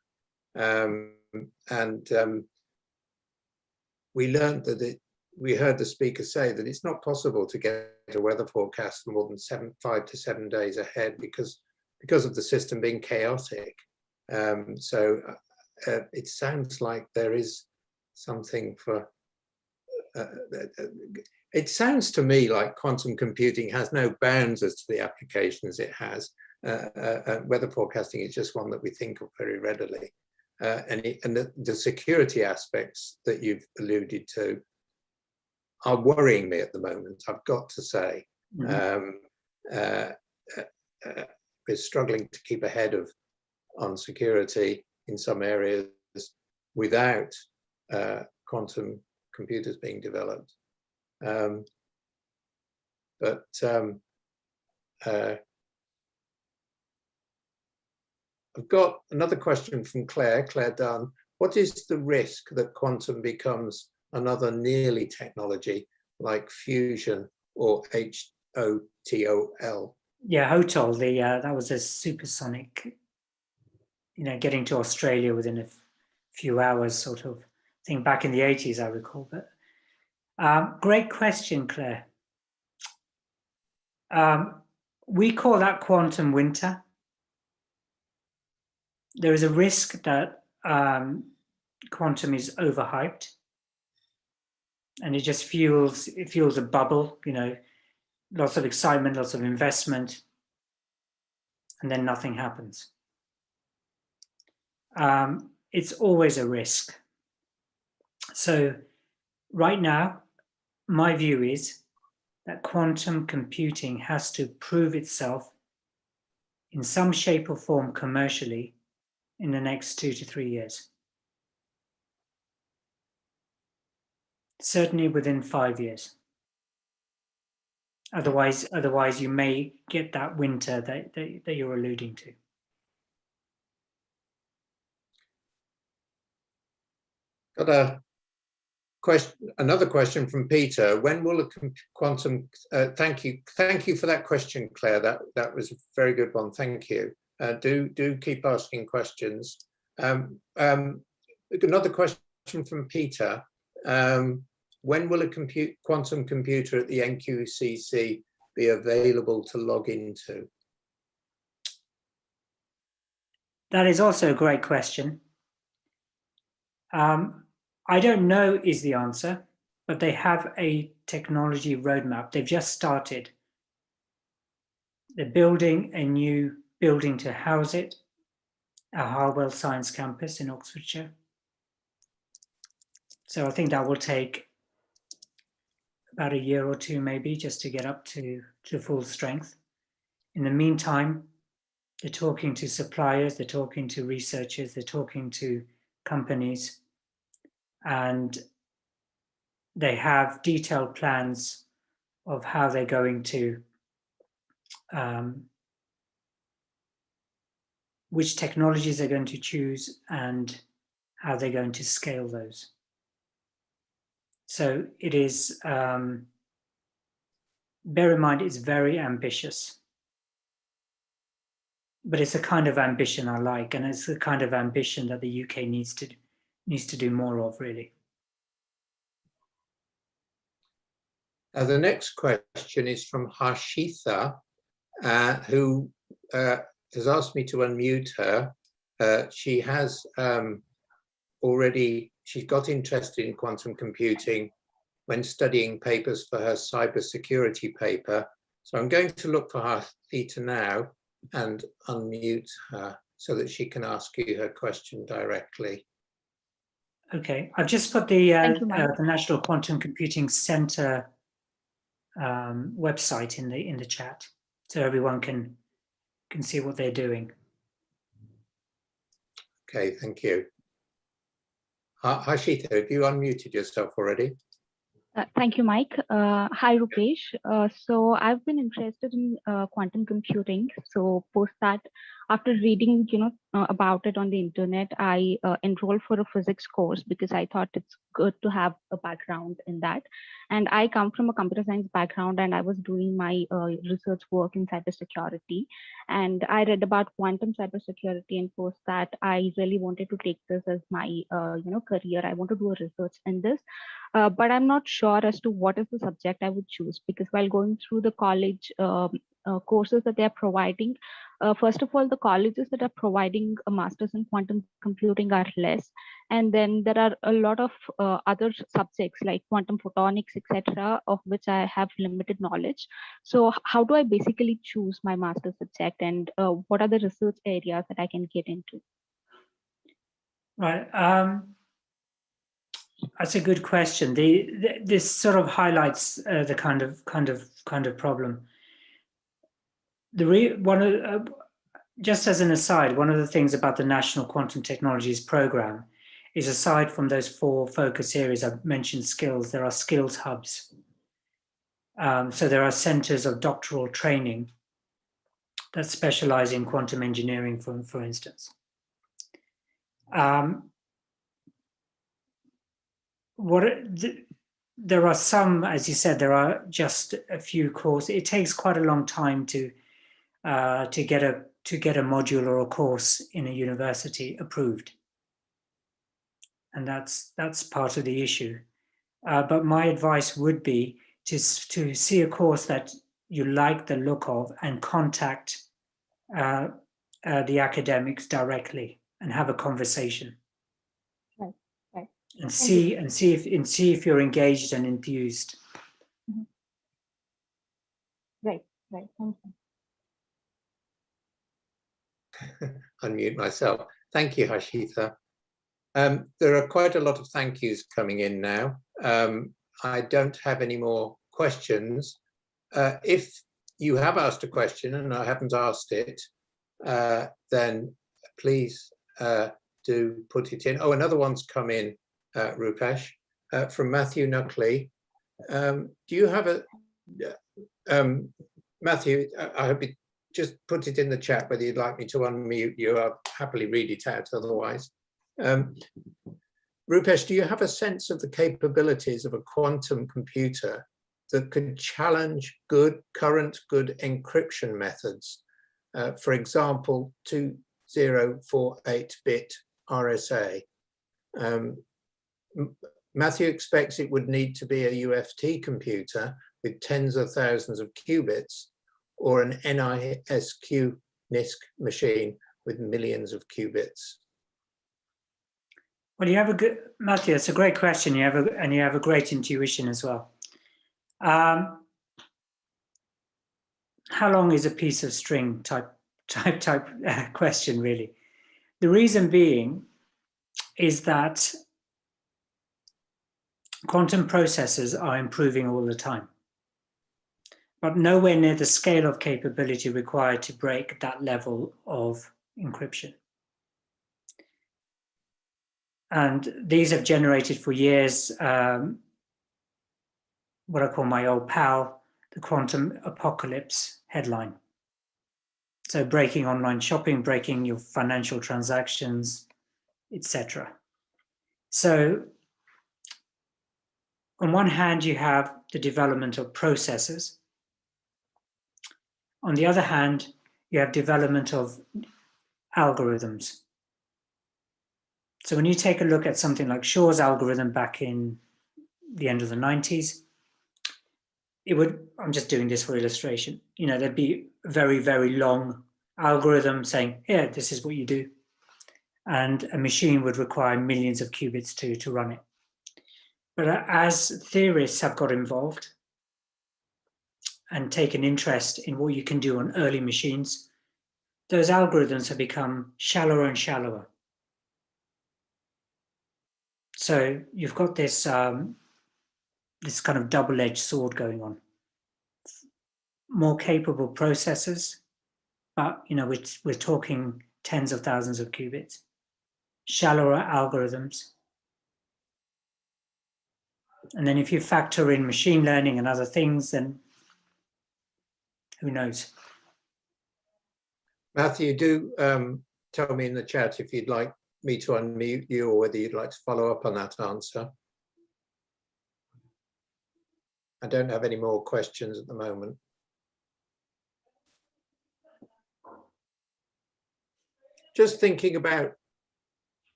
We learned that we heard the speaker say that it's not possible to get a weather forecast for more than 5 to 7 days ahead because of the system being chaotic. So it sounds like there is something for it sounds to me like quantum computing has no bounds as to the applications it has. Weather forecasting is just one that we think of very readily, and the security aspects that you've alluded to are worrying me at the moment, I've got to say. We're struggling to keep ahead on security in some areas without quantum computers being developed. I've got another question from Claire Dunn. What is the risk that quantum becomes another nearly technology like fusion or HOTOL? Yeah, HOTOL, that was a supersonic, getting to Australia within a few hours sort of thing back in the 80s, I recall. But great question, Claire. We call that quantum winter. There is a risk that quantum is overhyped, and it just fuels a bubble, lots of excitement, lots of investment, and then nothing happens. It's always a risk. So right now, my view is that quantum computing has to prove itself in some shape or form commercially in the next 2 to 3 years. Certainly within 5 years. Otherwise you may get that winter that you're alluding to. Got a question, another question from Peter. When will a quantum? Thank you for that question, Claire. That was a very good one. Thank you. Do keep asking questions. Another question from Peter. When will a quantum computer at the NQCC be available to log into? That is also a great question. I don't know is the answer, but they have a technology roadmap. They've just started. They're building a new building to house it, at Harwell Science Campus in Oxfordshire. So I think that will take about a year or two maybe just to get up to full strength. In the meantime, they're talking to suppliers, they're talking to researchers, they're talking to companies, and they have detailed plans of how they're going to, which technologies they're going to choose and how they're going to scale those. So it is, bear in mind, it's very ambitious. But it's a kind of ambition I like, and it's the kind of ambition that the UK needs to do more of, really. The next question is from Harshitha, who has asked me to unmute her. She has she got interested in quantum computing when studying papers for her cybersecurity paper. So I'm going to look for Harshitha now and unmute her so that she can ask you her question directly. Okay, I've just put the National Quantum Computing Centre website in the chat, so everyone can see what they're doing. Okay, thank you. Harshitha, have you unmuted yourself already? Thank you, Mike. Hi, Rupesh. So I've been interested in quantum computing. So post that, after reading, about it on the internet, I enrolled for a physics course because I thought it's good to have a background in that. And I come from a computer science background, and I was doing my research work in cybersecurity. And I read about quantum cybersecurity, and post that, I really wanted to take this as my career. I want to do a research in this. But I'm not sure as to what is the subject I would choose, because while going through the college courses that they're providing, first of all, the colleges that are providing a master's in quantum computing are less. And then there are a lot of other subjects like quantum photonics, etc., of which I have limited knowledge. So how do I basically choose my master's subject, and what are the research areas that I can get into? Right. That's a good question. This sort of highlights the kind of problem. Just as an aside, one of the things about the National Quantum Technologies Programme is, aside from those 4 focus areas I've mentioned, skills, there are skills hubs. So there are centres of doctoral training that specialise in quantum engineering, for instance. There are some, as you said, there are just a few courses. It takes quite a long time to get a module or a course in a university approved, and that's part of the issue. But my advice would be to see a course that you like the look of and contact the academics directly and have a conversation. Right. And see if you're engaged and enthused. Mm-hmm. Right. Thank you. Unmute myself. Thank you, Harshitha. There are quite a lot of thank yous coming in now. I don't have any more questions, if you have asked a question and I haven't asked it, then please do put it in. Oh, another one's come in, Rupesh, from Matthew Nuckley. Do you have a, Matthew, I hope you just put it in the chat whether you'd like me to unmute you. I'll happily read it out otherwise. Rupesh, do you have a sense of the capabilities of a quantum computer that could challenge current good encryption methods? For example, 2048-bit RSA. Matthew expects it would need to be a UFT computer with tens of thousands of qubits, or an NISQ NISQ machine with millions of qubits. Well, you have a good, Matthew, it's a great question. You have a great intuition as well. How long is a piece of string type question, really? The reason being is that quantum processors are improving all the time, but nowhere near the scale of capability required to break that level of encryption. And these have generated for years what I call my old pal, the quantum apocalypse headline. So breaking online shopping, breaking your financial transactions, etc. So on one hand, you have the development of processors. On the other hand, you have development of algorithms. So when you take a look at something like Shor's algorithm back in the end of the 90s, it would, I'm just doing this for illustration, you know, there'd be a very, very long algorithm saying, here, this is what you do. And a machine would require millions of qubits to run it. But as theorists have got involved and taken interest in what you can do on early machines, those algorithms have become shallower and shallower. So you've got this, this kind of double-edged sword going on. More capable processors, but you know, we're talking tens of thousands of qubits. Shallower algorithms. And then if you factor in machine learning and other things, then who knows? Matthew, do tell me in the chat if you'd like me to unmute you or whether you'd like to follow up on that answer. I don't have any more questions at the moment. Just thinking about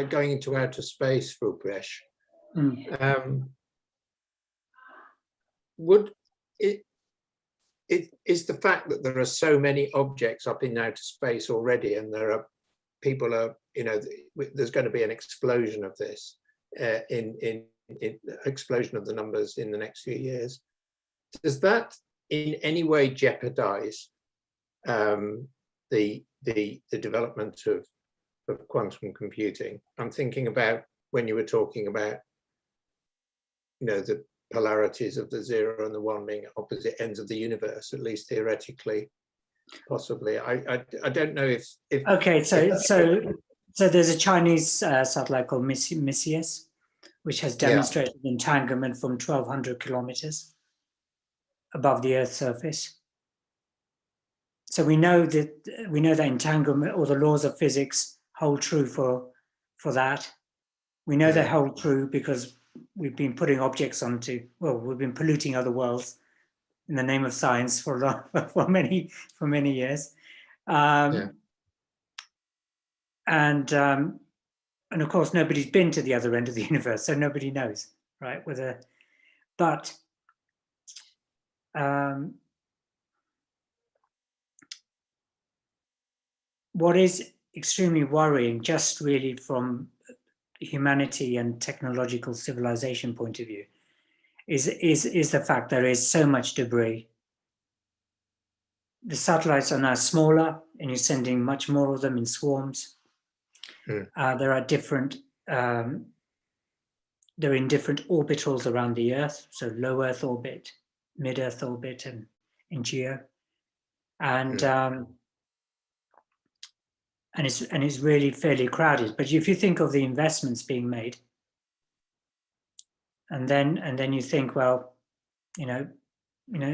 going into outer space, Rupesh. Would it is the fact that there are so many objects up in outer space already, and there are people are, you know, there's going to be an explosion of this, in explosion of the numbers in the next few years. Does that in any way jeopardize the development of quantum computing? I'm thinking about when you were talking about, you know, the polarities of the 0 and the 1 being opposite ends of the universe, at least theoretically, possibly. I don't know if okay, so there's a Chinese satellite called Messias, which has demonstrated entanglement from 1,200 kilometers above the Earth's surface. So we know that entanglement, or the laws of physics, hold true for that. We know they hold true because we've been putting objects onto, well, we've been polluting other worlds in the name of science for many years. And of course, nobody's been to the other end of the universe, so nobody knows, right? But what is extremely worrying, just really from humanity and technological civilization point of view, is the fact there is so much debris. The satellites are now smaller, and you're sending much more of them in swarms. There are different, they're in different orbitals around the Earth, so low Earth orbit, mid-Earth orbit and in geo, and it's really fairly crowded. But if you think of the investments being made, and then you think, well, a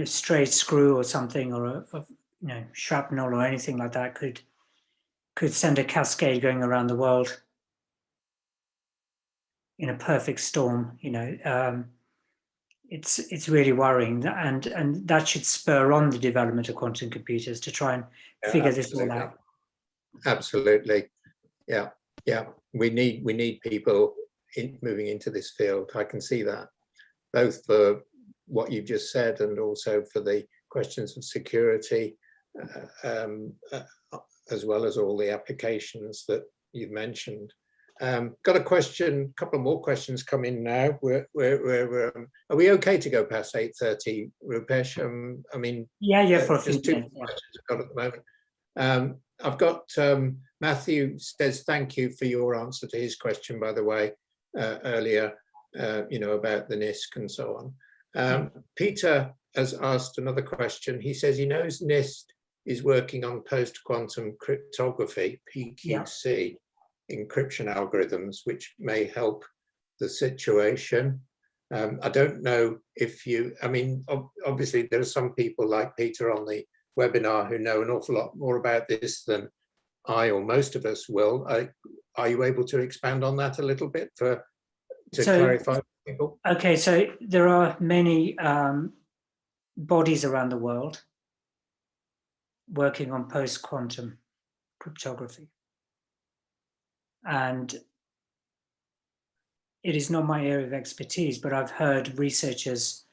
stray screw or something, or a shrapnel or anything like that could send a cascade going around the world in a perfect storm. It's really worrying, and that should spur on the development of quantum computers to try and figure this all out. Absolutely, yeah. We need people moving into this field. I can see that, both for what you've just said and also for the questions of security, as well as all the applications that you've mentioned. Got a couple more questions come in now. Are we okay to go past 8:30, Rupesh? I mean, for a few two questions I've got at the moment. I've got Matthew says thank you for your answer to his question, by the way, earlier, about the NIST and so on. Peter has asked another question. He says he knows NIST is working on post-quantum cryptography, PQC, encryption algorithms, which may help the situation. I don't know if obviously there are some people like Peter on the webinar who know an awful lot more about this than I or most of us will. Are you able to expand on that a little bit to clarify for people? Okay, so there are many bodies around the world working on post-quantum cryptography. And it is not my area of expertise, but I've heard researchers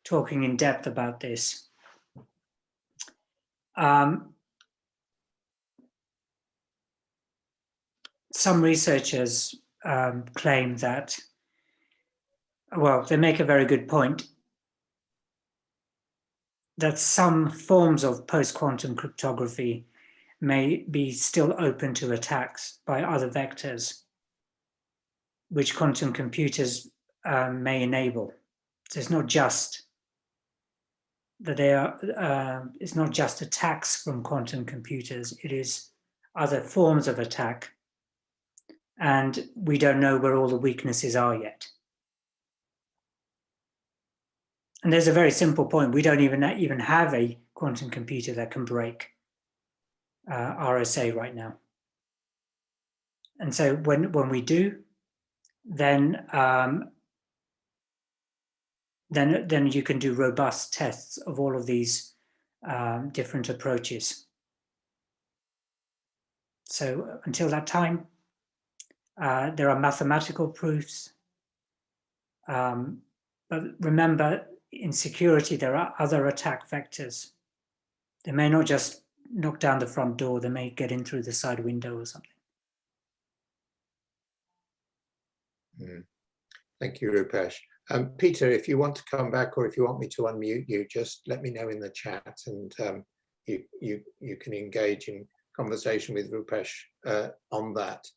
talking in depth about this. Some researchers claim that, well, they make a very good point, that some forms of post-quantum cryptography may be still open to attacks by other vectors, which quantum computers may enable. So it's not just that it's not just attacks from quantum computers, it is other forms of attack. And we don't know where all the weaknesses are yet. And there's a very simple point. We don't even have a quantum computer that can break RSA right now. And so when we do, then you can do robust tests of all of these different approaches. So until that time, there are mathematical proofs. But remember, in security, there are other attack vectors. They may not just knock down the front door, they may get in through the side window or something. Thank you, Rupesh. Peter, if you want to come back or if you want me to unmute you, just let me know in the chat, and you can engage in conversation with Rupesh on that.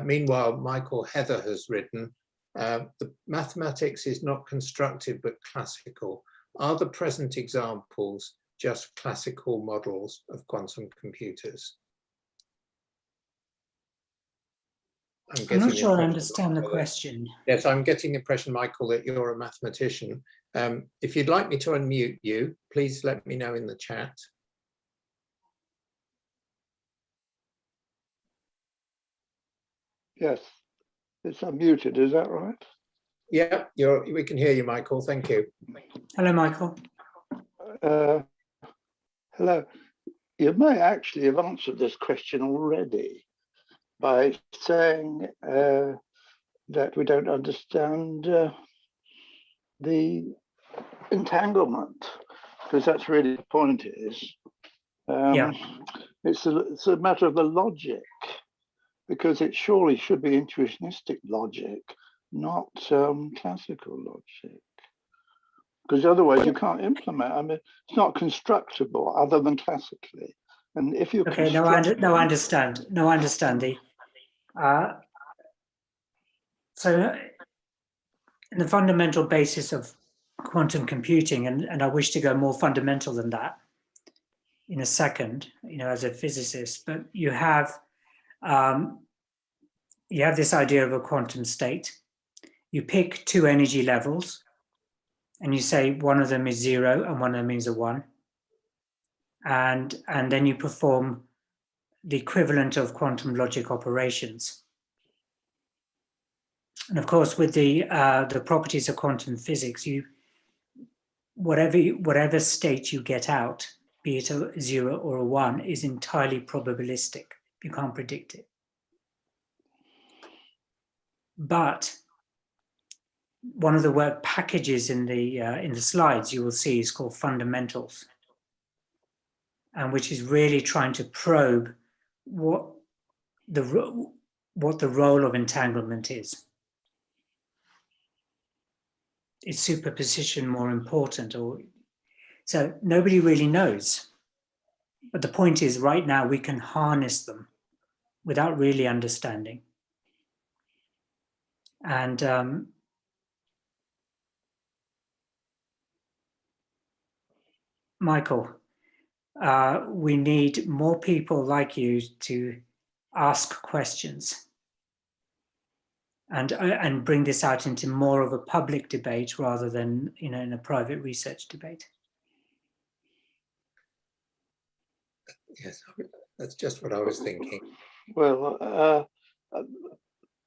Meanwhile, Michael Heather has written, the mathematics is not constructive but classical. Are the present examples just classical models of quantum computers? I'm not sure I understand the question. Yes, I'm getting the impression, Michael, that you're a mathematician. If you'd like me to unmute you, please let me know in the chat. Yes, it's unmuted, is that right? Yeah, we can hear you, Michael. Thank you. Hello, Michael. Hello. You may actually have answered this question already by saying that we don't understand the entanglement, because that's really the point is. It's a matter of the logic, because it surely should be intuitionistic logic, not classical logic. Because otherwise you can't implement. I mean, it's not constructible other than classically. And if you I understand. No, I understand. So, in the fundamental basis of quantum computing, and I wish to go more fundamental than that in a second, as a physicist, but you have this idea of a quantum state. You pick two energy levels and you say one of them is 0 and one of them is a 1. And then you perform the equivalent of quantum logic operations. And of course, with the properties of quantum physics, whatever state you get out, be it a 0 or a 1, is entirely probabilistic. You can't predict it. But one of the work packages in the slides you will see is called fundamentals, and which is really trying to probe what the role of entanglement is. Is superposition more important, or so nobody really knows. But the point is, right now we can harness them without really understanding. And Michael, we need more people like you to ask questions and bring this out into more of a public debate rather than in a private research debate. Yes, that's just what I was thinking. Well,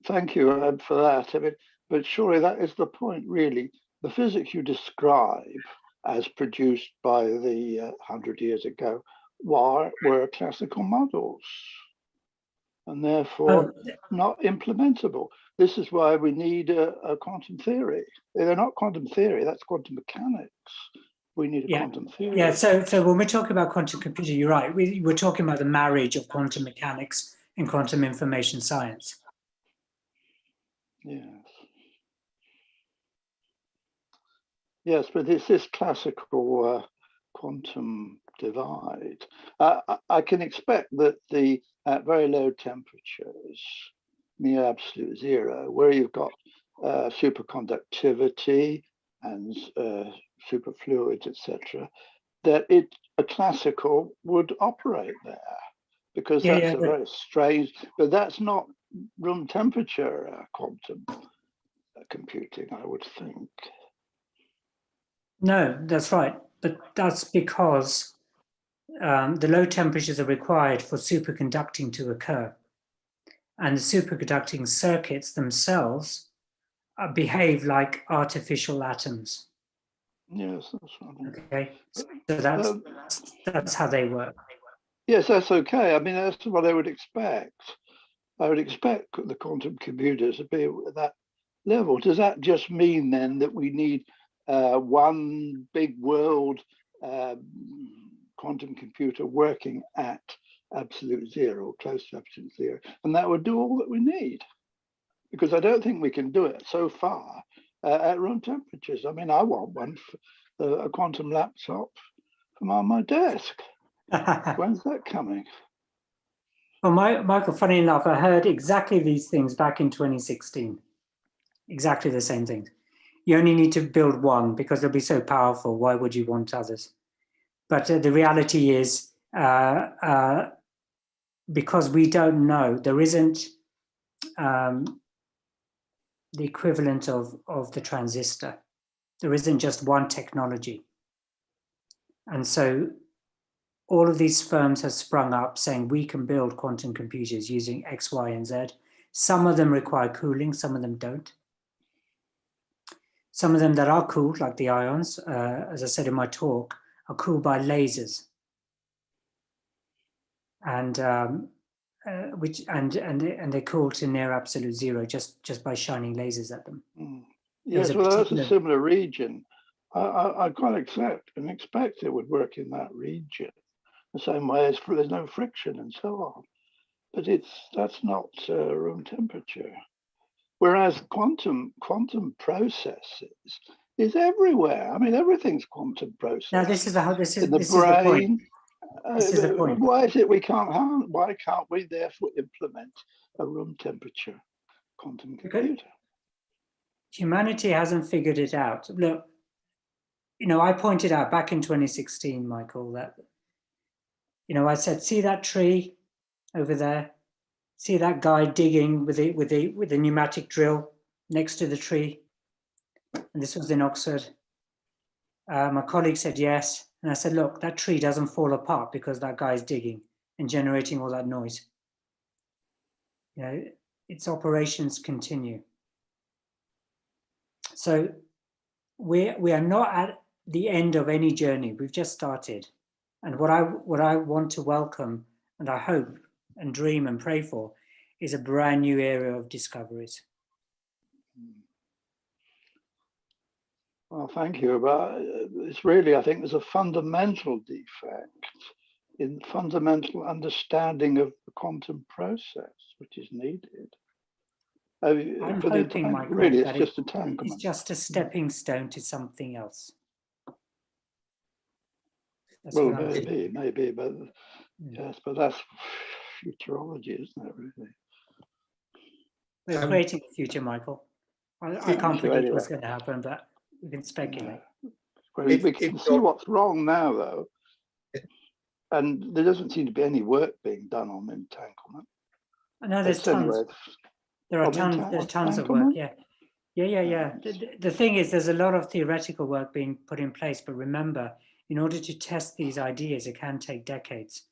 thank you for that. I mean, but surely that is the point, really. The physics you describe as produced by the 100 years ago were classical models, and therefore not implementable. This is why we need a quantum theory. They're not quantum theory, that's quantum mechanics. We need a quantum theory. Yeah, so when we're talking about quantum computing, you're right. We're talking about the marriage of quantum mechanics and quantum information science. Yes. Yes, but it's this classical quantum divide. I can expect that at very low temperatures, near absolute zero, where you've got superconductivity and superfluids, etc., that a classical would operate there, because that's a very strange, but that's not room temperature quantum computing, I would think. No, that's right. But that's because the low temperatures are required for superconducting to occur. And the superconducting circuits themselves behave like artificial atoms. Yes, that's right. Okay, so that's how they work. Yes, that's okay. I mean, that's what I would expect. I would expect the quantum computers to be at that level. Does that just mean then that we need one big world quantum computer working at absolute zero, close to absolute zero, and that would do all that we need? Because I don't think we can do it so far at room temperatures. I mean, I want one, a quantum laptop from on my desk. When's that coming? Well, Michael, funny enough, I heard exactly these things back in 2016. Exactly the same things. You only need to build one because they'll be so powerful. Why would you want others? But the reality is, because we don't know, there isn't the equivalent of the transistor. There isn't just one technology. And so all of these firms have sprung up saying we can build quantum computers using X, Y, and Z. Some of them require cooling, some of them don't. Some of them that are cooled, like the ions, as I said in my talk, are cooled by lasers. And they're cooled to near absolute zero just by shining lasers at them. Yes, well, that's a similar region. I quite accept and expect it would work in that region, the same way as there's no friction and so on. But that's not room temperature. Whereas quantum processes is everywhere. I mean, everything's quantum process. Now, this is the brain. This is the point. Why is it we can't harm? Why can't we therefore implement a room temperature quantum computer? Humanity hasn't figured it out. Look, I pointed out back in 2016, Michael, that, I said, see that tree over there? See that guy digging with a pneumatic drill next to the tree? And this was in Oxford. My colleague said yes. And I said, look, that tree doesn't fall apart because that guy's digging and generating all that noise. Its operations continue. So we are not at the end of any journey. We've just started. And what I want to welcome, and I hope and dream and pray for, is a brand new area of discoveries. Well, thank you. But it's really, I think there's a fundamental defect in fundamental understanding of the quantum process, which is needed. I'm hoping, Michael, really, it's that just entanglement. It's just a stepping stone to something else. That's Well, what maybe, but yes, but that's futurology, isn't it, really? We're creating a future, Michael. I can't predict what's going to happen, but we can speculate. Well, we can see what's wrong now, though. And there doesn't seem to be any work being done on entanglement. I know there's tons. There's tons of work, yeah. The thing is, there's a lot of theoretical work being put in place, but remember, in order to test these ideas, it can take decades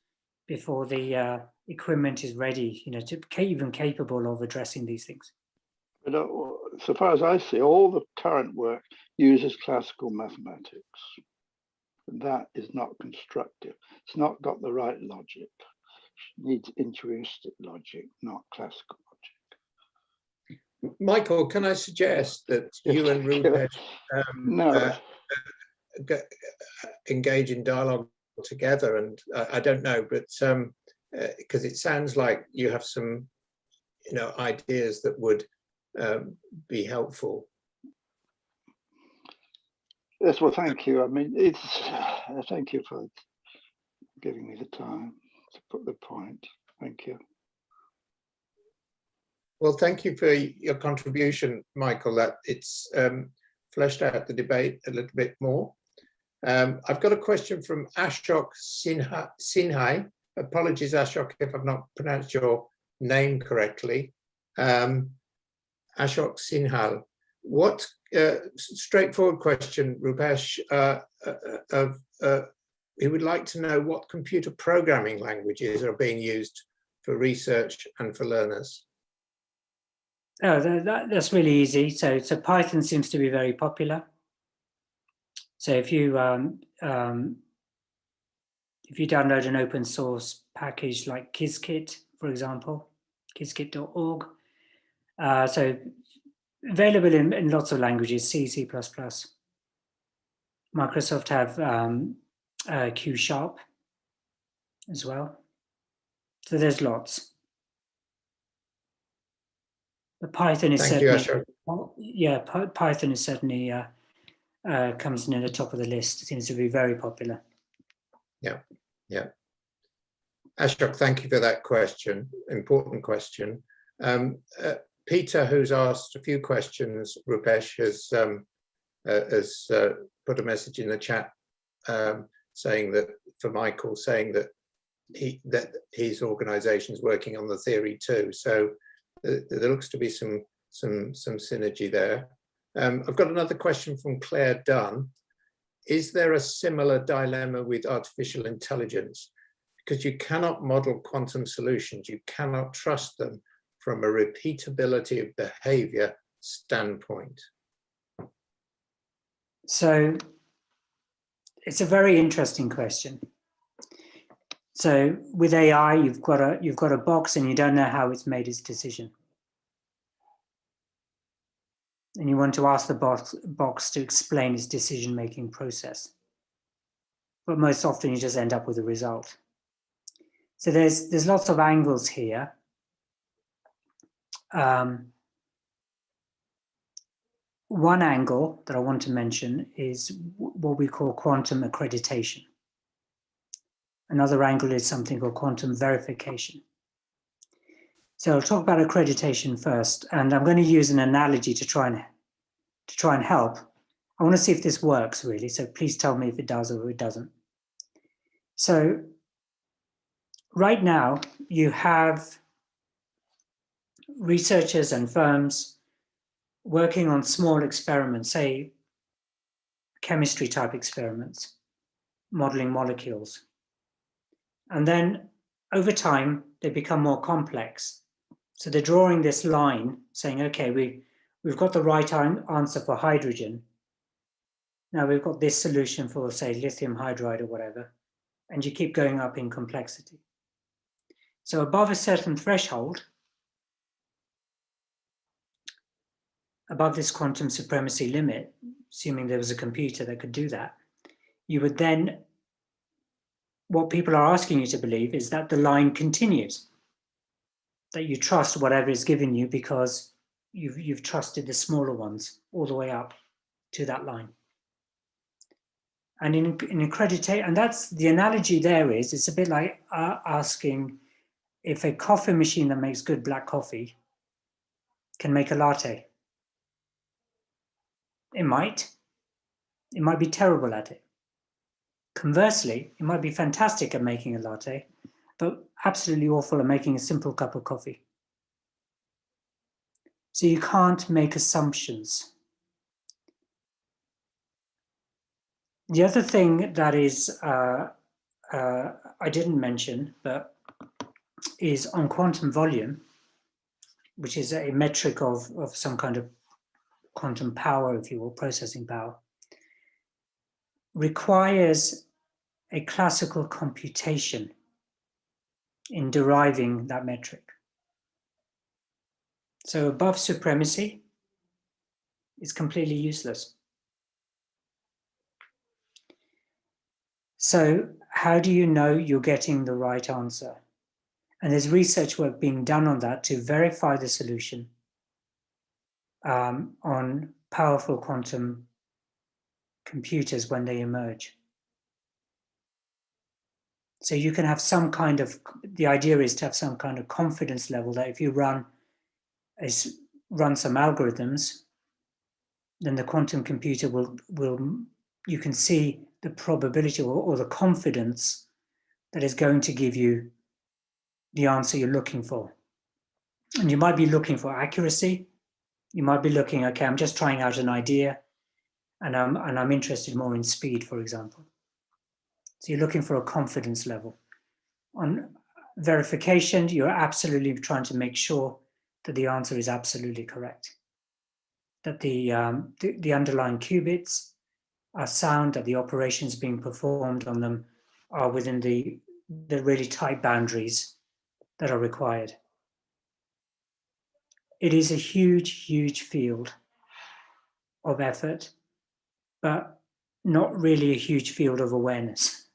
before the equipment is ready, to even capable of addressing these things. But so far as I see, all the current work uses classical mathematics. And that is not constructive. It's not got the right logic. It needs intuitive logic, not classical logic. Michael, can I suggest that you and Rupesh engage in dialogue together? And I don't know, but because it sounds like you have some, ideas that would be helpful. Yes, well, thank you. I mean, thank you for giving me the time to put the point. Thank you. Well, thank you for your contribution, Michael, that it's fleshed out the debate a little bit more. I've got a question from Ashok Sinhai. Apologies, Ashok, if I've not pronounced your name correctly. Ashok Sinhal. What straightforward question, Rupesh, he would like to know what computer programming languages are being used for research and for learners. Oh, that's really easy. So Python seems to be very popular. So if you download an open source package like Qiskit, for example, qiskit.org, so available in lots of languages, C, C++. Microsoft have Q# as well. So there's lots. But Python is Python is certainly comes near the top of the list. It seems to be very popular. Yeah. Ashok, thank you for that question. Important question. Peter, who's asked a few questions, Rupesh, has put a message in the chat saying that, for Michael, saying that his organisation is working on the theory too. So there looks to be some synergy there. I've got another question from Claire Dunn. Is there a similar dilemma with artificial intelligence? Because you cannot model quantum solutions, you cannot trust them from a repeatability of behavior standpoint. So it's a very interesting question. So with AI, you've got a box and you don't know how it's made its decision. And you want to ask the box to explain its decision-making process. But most often you just end up with a result. So there's lots of angles here. One angle that I want to mention is what we call quantum accreditation. Another angle is something called quantum verification. So I'll talk about accreditation first, and I'm going to use an analogy to try and help. I want to see if this works really. So please tell me if it does or if it doesn't. So right now you have researchers and firms working on small experiments, say chemistry type experiments, modeling molecules. And then over time, they become more complex. So they're drawing this line saying, okay, we've got the right answer for hydrogen. Now we've got this solution for, say, lithium hydride or whatever, and you keep going up in complexity. So above a certain threshold, above this quantum supremacy limit, assuming there was a computer that could do that, you would then, what people are asking you to believe is that the line continues, that you trust whatever is given you because you've trusted the smaller ones all the way up to that line. And in accreditation, and that's the analogy there is, it's a bit like asking if a coffee machine that makes good black coffee can make a latte. It might be terrible at it. Conversely, it might be fantastic at making a latte, but absolutely awful at making a simple cup of coffee. So you can't make assumptions. The other thing that is, I didn't mention, but is on quantum volume, which is a metric of some kind of quantum power, if you will, processing power, requires a classical computation in deriving that metric. So above supremacy is completely useless. So how do you know you're getting the right answer? And there's research work being done on that to verify the solution on powerful quantum computers when they emerge. So you can have some kind of, the idea is to have some kind of confidence level that if you run some algorithms, then the quantum computer will you can see the probability or the confidence that is going to give you the answer you're looking for. And you might be looking for accuracy. You might be looking, okay, I'm just trying out an idea and I'm interested more in speed, for example. So you're looking for a confidence level. On verification, you're absolutely trying to make sure that the answer is absolutely correct. That the underlying qubits are sound, that the operations being performed on them are within the really tight boundaries that are required. It is a huge, huge field of effort, but not really a huge field of awareness.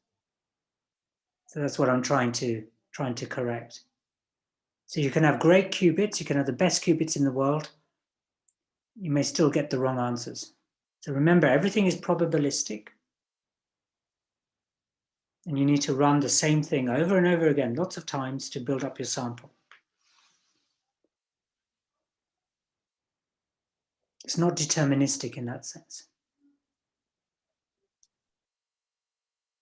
So that's what I'm trying to correct. So you can have great qubits, you can have the best qubits in the world, you may still get the wrong answers. So remember, everything is probabilistic. And you need to run the same thing over and over again, lots of times, to build up your sample. It's not deterministic in that sense.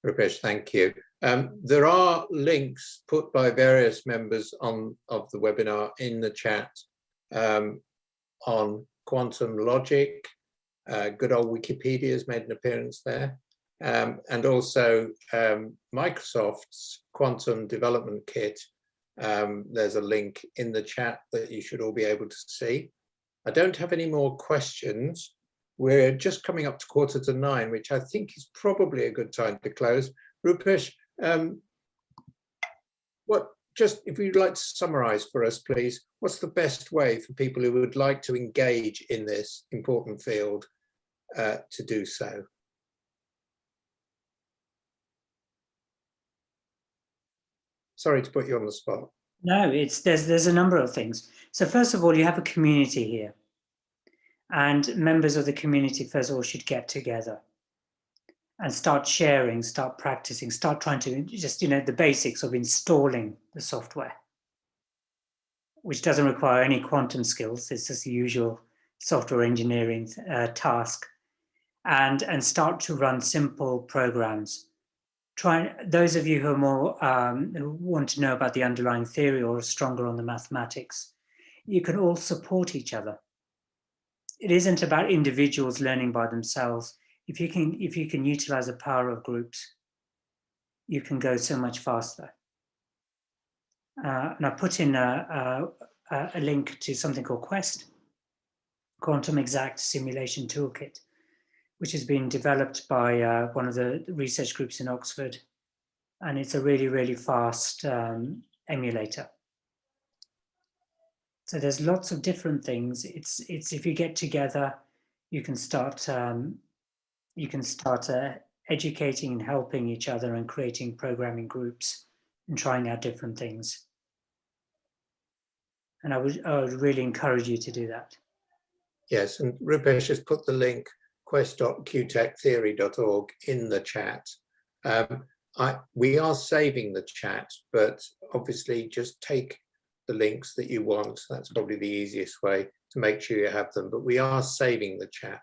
Rupesh, thank you. There are links put by various members of the webinar in the chat on quantum logic. Good old Wikipedia has made an appearance there. And also Microsoft's quantum development kit. There's a link in the chat that you should all be able to see. I don't have any more questions. We're just coming up to 8:45, which I think is probably a good time to close. Rupesh, if you'd like to summarize for us, please, what's the best way for people who would like to engage in this important field to do so? Sorry to put you on the spot. No, there's a number of things. So first of all, you have a community here. And members of the community, first of all, should get together and start sharing, start practicing, start trying to just, the basics of installing the software, which doesn't require any quantum skills. It's just the usual software engineering task. and start to run simple programs. Those of you who are more who want to know about the underlying theory or are stronger on the mathematics, you can all support each other. It isn't about individuals learning by themselves. If you can utilize the power of groups, you can go so much faster. And I put in a link to something called Quest, Quantum Exact Simulation Toolkit, which has been developed by one of the research groups in Oxford. And it's a really, really fast emulator. So there's lots of different things. It's if you get together, you can start educating and helping each other and creating programming groups and trying out different things. And I would really encourage you to do that. Yes, and Rupesh has put the link quest.qtechtheory.org in the chat. We are saving the chat, but obviously just take the links that you want. That's probably the easiest way to make sure you have them. But we are saving the chat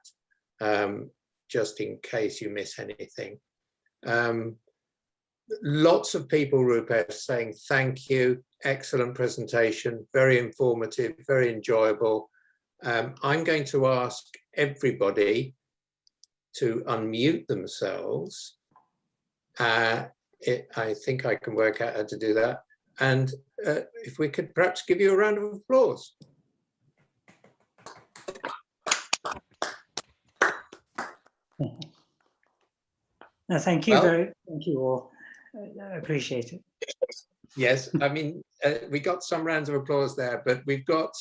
just in case you miss anything. Lots of people, Rupesh, saying thank you, excellent presentation, very informative, very enjoyable. I'm going to ask everybody to unmute themselves. I think I can work out how to do that. And if we could perhaps give you a round of applause. No, thank you thank you all. I appreciate it. Yes, I mean, we got some rounds of applause there, but we've got,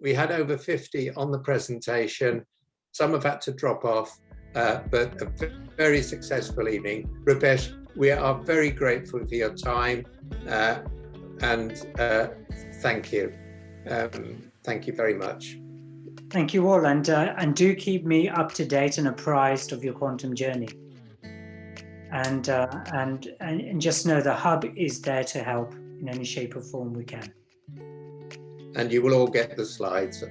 we had over 50 on the presentation. Some have had to drop off, but a very successful evening. Rupesh, we are very grateful for your time and thank you. Thank you very much. Thank you all, and do keep me up to date and apprised of your quantum journey. And just know the hub is there to help in any shape or form we can. And you will all get the slides.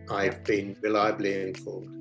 I've been reliably informed.